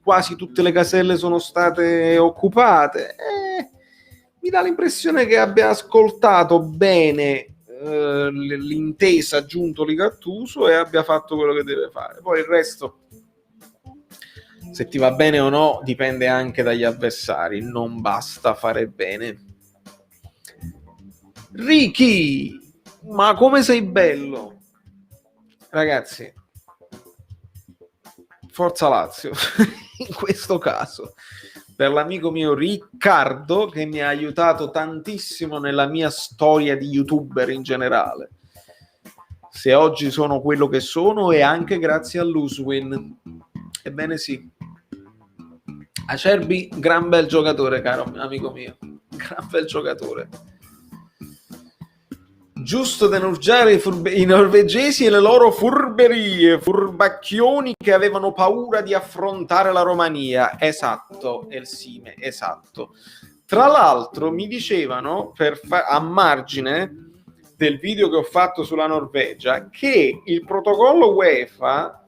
quasi tutte le caselle sono state occupate, mi dà l'impressione che abbia ascoltato bene l'intesa Giuntoli Gattuso e abbia fatto quello che deve fare. Poi il resto, se ti va bene o no, dipende anche dagli avversari, non basta fare bene. Ricky, ma come sei bello! Ragazzi, forza Lazio, in questo caso, per l'amico mio Riccardo, che mi ha aiutato tantissimo nella mia storia di YouTuber in generale. Se oggi sono quello che sono è anche grazie all'Uswin. Ebbene sì. Acerbi, gran bel giocatore, caro amico mio. Gran bel giocatore. Giusto denunciare i norvegesi e le loro furberie, furbacchioni che avevano paura di affrontare la Romania. Esatto, Elsime, esatto. Tra l'altro mi dicevano, a margine del video che ho fatto sulla Norvegia, che il protocollo UEFA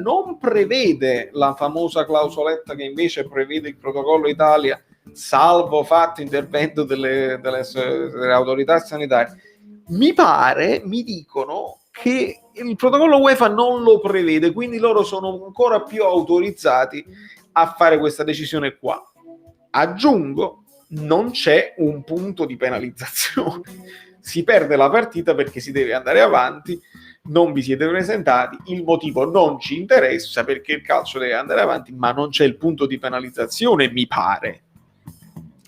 non prevede la famosa clausoletta che invece prevede il protocollo Italia, salvo fatto intervento delle autorità sanitarie. Mi pare, mi dicono che il protocollo UEFA non lo prevede, quindi loro sono ancora più autorizzati a fare questa decisione qua. Aggiungo, non c'è un punto di penalizzazione. Si perde la partita perché si deve andare avanti, non vi siete presentati, il motivo non ci interessa perché il calcio deve andare avanti, ma non c'è il punto di penalizzazione, mi pare.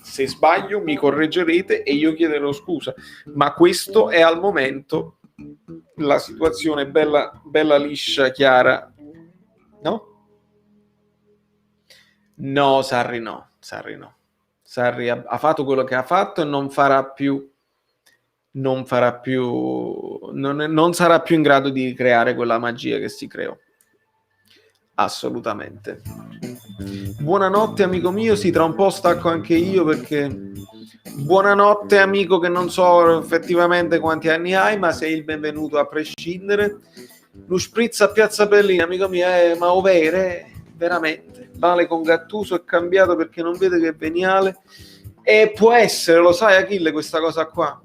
Se sbaglio mi correggerete e io chiederò scusa, ma questo è al momento la situazione bella, bella liscia, chiara, no? No, Sarri no, Sarri no. Sarri ha fatto quello che ha fatto e non sarà più in grado di creare quella magia che si creò. Assolutamente. Buonanotte amico mio, sì, tra un po' stacco anche io perché buonanotte amico che non so effettivamente quanti anni hai, ma sei il benvenuto a prescindere. Lo spritz a Piazza Berlina, amico mio, ma ovvero, veramente, vale con Gattuso è cambiato perché non vede che è veniale e può essere, lo sai Achille, questa cosa qua?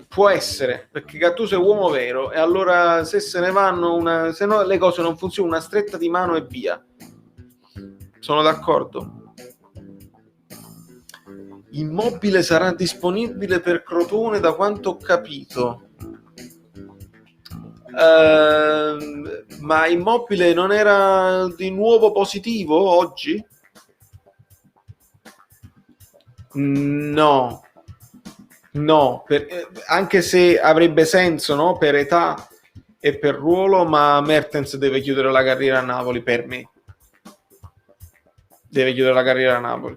Può essere, perché Gattuso è uomo vero e allora se se ne vanno, se no le cose non funzionano, una stretta di mano e via. Sono d'accordo. Immobile sarà disponibile per Crotone da quanto ho capito. Ma Immobile non era di nuovo positivo oggi? No, anche se avrebbe senso, no? Per età e per ruolo, ma Mertens deve chiudere la carriera a Napoli per me. Deve chiudere la carriera a Napoli.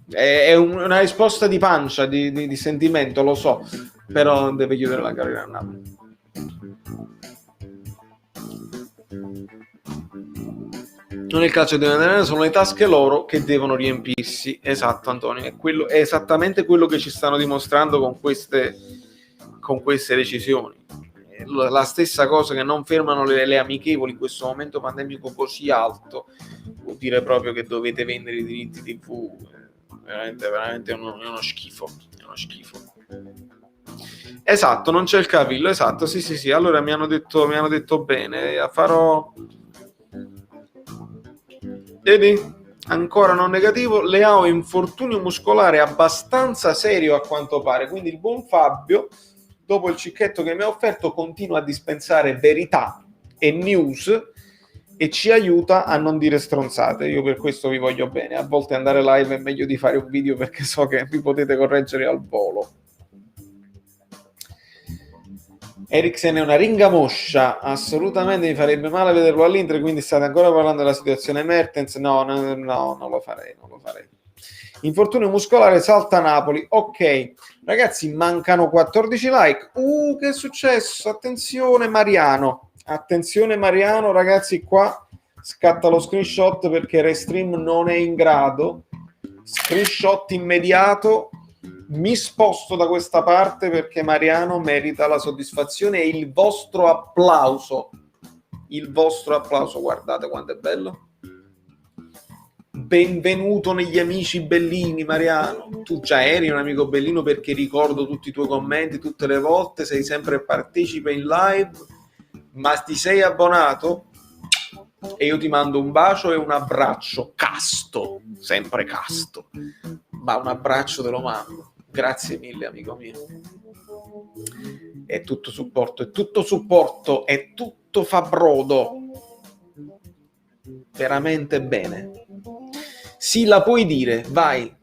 È una risposta di pancia, di sentimento, lo so, però deve chiudere la carriera a Napoli. Non il calcio deve andare, sono le tasche loro che devono riempirsi. Esatto, Antonio, è esattamente quello che ci stanno dimostrando con queste decisioni. La stessa cosa che non fermano le amichevoli in questo momento pandemico così alto, vuol dire proprio che dovete vendere i diritti TV. Veramente è uno schifo. È uno schifo. Esatto, non c'è il cavillo, esatto, sì. Allora mi hanno detto bene, farò. Vedi? Ancora non negativo, Leao infortunio muscolare abbastanza serio a quanto pare, quindi il buon Fabio, dopo il cicchetto che mi ha offerto, continua a dispensare verità e news e ci aiuta a non dire stronzate. Io per questo vi voglio bene, a volte andare live è meglio di fare un video perché so che vi potete correggere al volo. Eriksen è una ringamoscia, assolutamente mi farebbe male vederlo all'Inter, quindi state ancora parlando della situazione Mertens? No, non lo farei. Infortunio muscolare, salta Napoli. Ok, ragazzi, mancano 14 like. Che è successo? Attenzione Mariano, ragazzi, qua scatta lo screenshot perché Restream non è in grado. Screenshot immediato. Mi sposto da questa parte perché Mariano merita la soddisfazione e il vostro applauso. Guardate quanto è bello. Benvenuto negli amici bellini, Mariano. Tu già eri un amico bellino perché ricordo tutti i tuoi commenti tutte le volte, sei sempre partecipe in live, ma ti sei abbonato e io ti mando un bacio e un abbraccio casto, sempre casto, ma un abbraccio te lo mando. Grazie mille, amico mio. È tutto supporto, è tutto fa brodo. Veramente bene. Sì, la puoi dire, vai.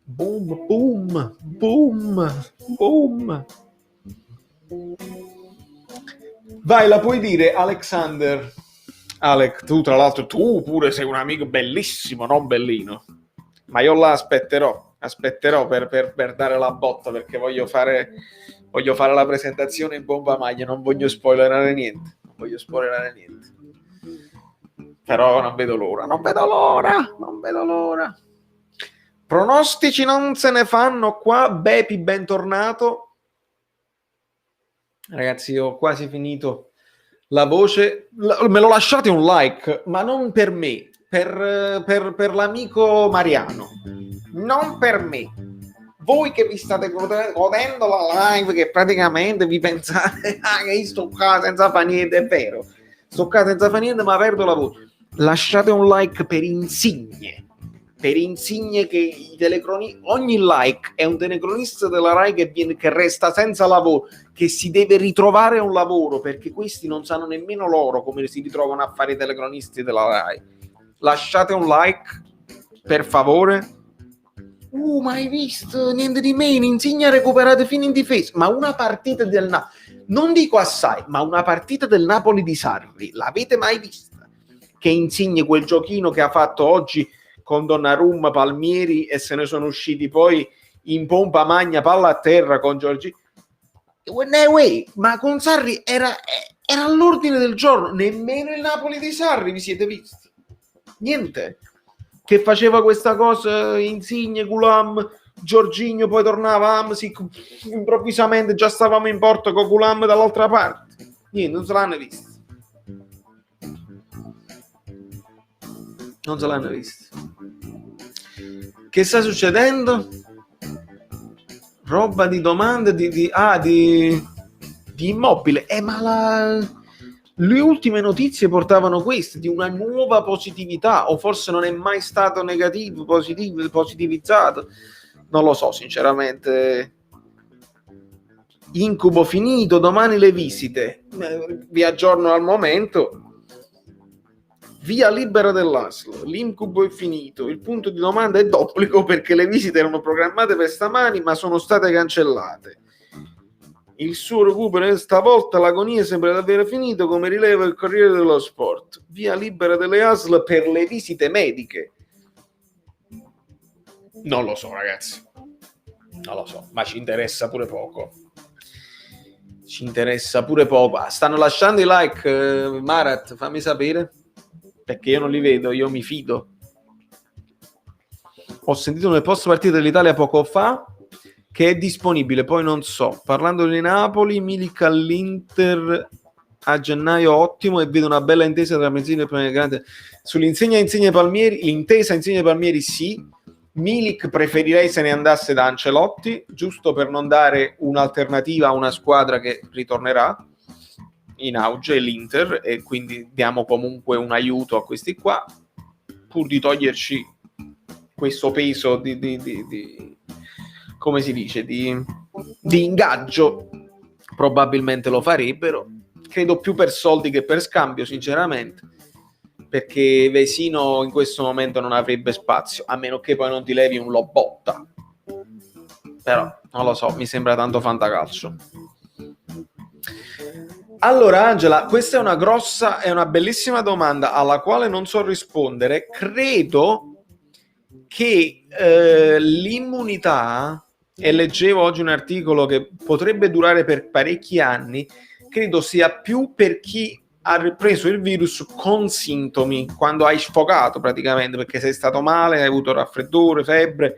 Boom, boom, boom, boom. Vai, la puoi dire, Alexander. Alec, tu tra l'altro, tu pure sei un amico bellissimo, non bellino. Ma io là aspetterò per dare la botta, perché voglio fare la presentazione in bomba maglia, non voglio spoilerare niente. Però non vedo l'ora. Pronostici non se ne fanno qua. Bepi, bentornato. Ragazzi, io ho quasi finito la voce. Me lo lasciate un like, ma non per me, per l'amico Mariano. Non per me. Voi che vi state godendo la live, che praticamente vi pensate che io sto qua senza fa niente, è vero. Sto qua senza fa niente, ma perdo la voce. Lasciate un like per Insigne. Che i ogni like è un telecronista della Rai che resta senza lavoro, che si deve ritrovare un lavoro, perché questi non sanno nemmeno loro come si ritrovano a fare i telecronisti della Rai. Lasciate un like, per favore. Ma hai visto? Niente di meno, Insigne ha recuperato fino in difesa. Ma una partita del Napoli, non dico assai, ma una partita del Napoli di Sarri, l'avete mai vista? Che Insigne, quel giochino che ha fatto oggi con Donnarumma, Palmieri, e se ne sono usciti poi in pompa magna, palla a terra con Giorgi. Ma con Sarri era all'ordine del giorno. Nemmeno il Napoli di Sarri vi siete visti. Niente. Che faceva questa cosa Insigne, Gulam, Jorginho, poi tornava Hamsik, improvvisamente già stavamo in porta con Gulam dall'altra parte. Niente, non se l'hanno visto. Che sta succedendo? Roba di domande di Immobile. Ma le ultime notizie portavano queste, di una nuova positività, o forse non è mai stato negativo, positivizzato. Non lo so, sinceramente. Incubo finito, domani le visite. Vi aggiorno al momento. Via libera dell'ASL, l'incubo è finito, il punto di domanda è d'obbligo perché le visite erano programmate per stamani ma sono state cancellate. Il suo recupero stavolta l'agonia sembra davvero finito, come rileva il Corriere dello Sport. Via libera delle ASL per le visite mediche. Non lo so, ragazzi. Non lo so, ma ci interessa pure poco. Stanno lasciando i like, Marat, fammi sapere. Perché io non li vedo, io mi fido. Ho sentito nel post partita dell'Italia poco fa che è disponibile, poi non so. Parlando di Napoli, Milik all'Inter a gennaio, ottimo, e vedo una bella intesa tra Mancini e Grande. Sull'insegna Insigne Palmieri, l'intesa Insigne Palmieri sì. Milik preferirei se ne andasse da Ancelotti, giusto per non dare un'alternativa a una squadra che ritornerà in auge, l'Inter, e quindi diamo comunque un aiuto a questi qua, pur di toglierci questo peso di come si dice, di ingaggio. Probabilmente lo farebbero, credo più per soldi che per scambio, sinceramente, perché Vesino in questo momento non avrebbe spazio, a meno che poi non ti levi un Lobotta, però non lo so, mi sembra tanto fantacalcio. Allora Angela, questa è una bellissima domanda alla quale non so rispondere. Credo che l'immunità, e leggevo oggi un articolo che potrebbe durare per parecchi anni, credo sia più per chi ha preso il virus con sintomi, quando hai sfogato praticamente, perché sei stato male, hai avuto raffreddore, febbre,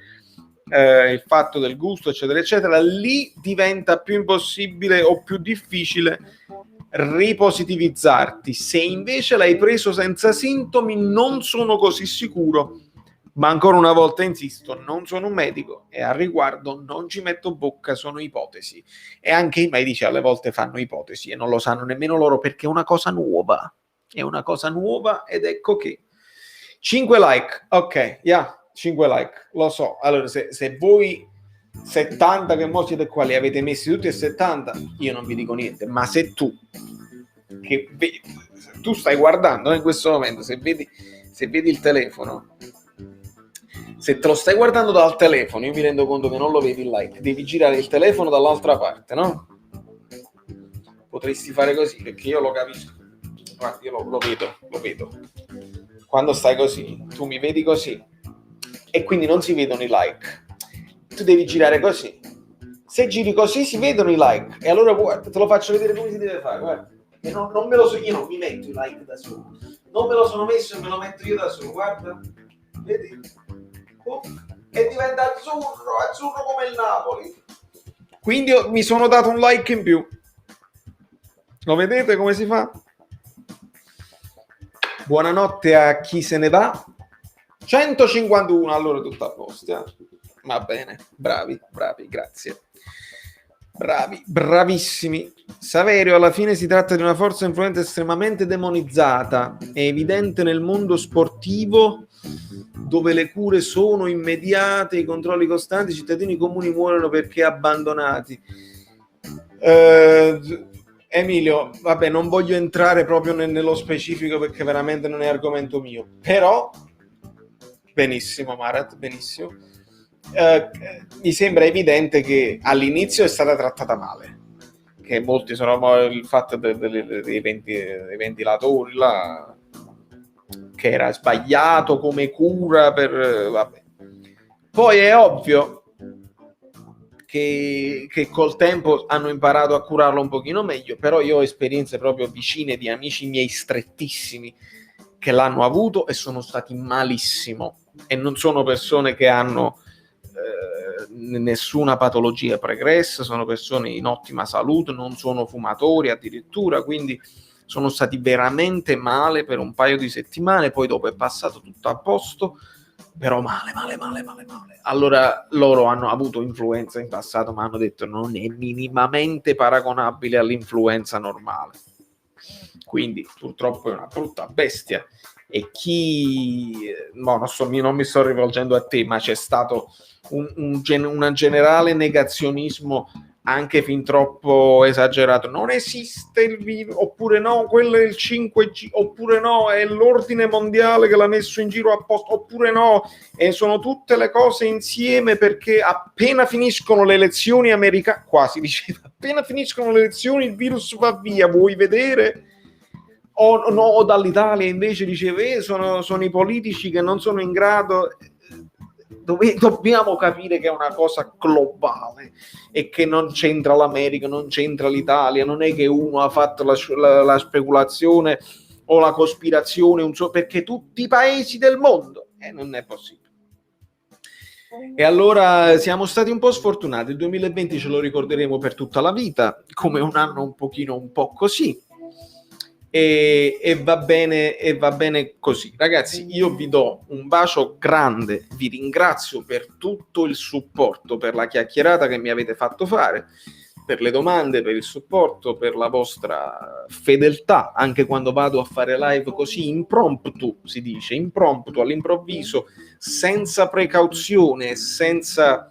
il fatto del gusto, eccetera, eccetera. Lì diventa più impossibile o più difficile ripositivizzarti. Se invece l'hai preso senza sintomi, non sono così sicuro, ma ancora una volta insisto, non sono un medico e al riguardo non ci metto bocca, sono ipotesi, e anche i medici alle volte fanno ipotesi e non lo sanno nemmeno loro, perché è una cosa nuova, ed ecco che 5 like, ok, 5 like, lo so. Allora se voi 70 che mo siete qua li avete messi tutti a 70, io non vi dico niente, ma se tu stai guardando in questo momento, se vedi il telefono, se te lo stai guardando dal telefono, io mi rendo conto che non lo vedi il like, devi girare il telefono dall'altra parte, no? Potresti fare così, perché io lo capisco. guarda, io lo vedo. Quando stai così, tu mi vedi così, e quindi non si vedono i like. Tu devi girare così. Se giri così si vedono i like. E allora guarda, te lo faccio vedere come si deve fare, guarda. E non me lo so, io non mi metto i like da solo. Non me lo sono messo e me lo metto io da solo, guarda. Vedi? E diventa azzurro come il Napoli. Quindi mi sono dato un like in più. Lo vedete come si fa? Buonanotte a chi se ne va. 151, allora tutto a posto. Va bene, bravi, grazie. Bravissimi. Saverio, alla fine si tratta di una forza influente estremamente demonizzata. È evidente nel mondo sportivo, dove le cure sono immediate, i controlli costanti, i cittadini comuni muoiono perché abbandonati. Emilio, vabbè, non voglio entrare proprio nello specifico perché veramente non è argomento mio, però benissimo Marat, benissimo. Mi sembra evidente che all'inizio è stata trattata male, che molti sono il fatto dei ventilatori là, che era sbagliato come cura per vabbè. Poi è ovvio che col tempo hanno imparato a curarlo un pochino meglio, però io ho esperienze proprio vicine di amici miei strettissimi che l'hanno avuto e sono stati malissimo, e non sono persone che hanno nessuna patologia pregressa, sono persone in ottima salute, non sono fumatori addirittura, quindi sono stati veramente male per un paio di settimane, poi dopo è passato tutto a posto, però male. Allora loro hanno avuto influenza in passato, ma hanno detto non è minimamente paragonabile all'influenza normale, quindi purtroppo è una brutta bestia. E chi non mi sto rivolgendo a te, ma c'è stato un generale negazionismo anche fin troppo esagerato. Non esiste il virus, oppure no, quello è il 5G, oppure no, è l'ordine mondiale che l'ha messo in giro apposta, oppure no, e sono tutte le cose insieme, perché appena finiscono le elezioni americane, quasi diceva, appena finiscono le elezioni il virus va via, vuoi vedere? O dall'Italia invece diceva sono i politici che non sono in grado. Dobbiamo capire che è una cosa globale e che non c'entra l'America, non c'entra l'Italia, non è che uno ha fatto la speculazione o la cospirazione perché tutti i paesi del mondo, non è possibile. E allora siamo stati un po' sfortunati. Il 2020 ce lo ricorderemo per tutta la vita come un anno un po' così. E va bene così, ragazzi. Io vi do un bacio grande, vi ringrazio per tutto il supporto, per la chiacchierata che mi avete fatto fare, per le domande, per il supporto, per la vostra fedeltà anche quando vado a fare live così impromptu, si dice impromptu, all'improvviso, senza precauzione, senza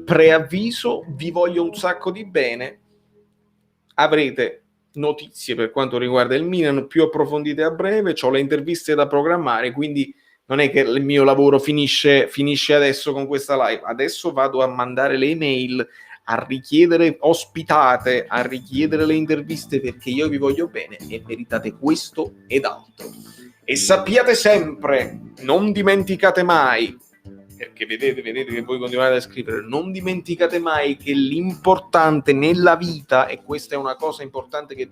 preavviso. Vi voglio un sacco di bene. Avrete notizie per quanto riguarda il Milan più approfondite a breve, ho le interviste da programmare, quindi non è che il mio lavoro finisce adesso con questa live. Adesso vado a mandare le email, a richiedere ospitate, a richiedere le interviste, perché io vi voglio bene e meritate questo ed altro. E sappiate sempre, non dimenticate mai, perché vedete che voi continuate a scrivere, non dimenticate mai che l'importante nella vita, e questa è una cosa importante che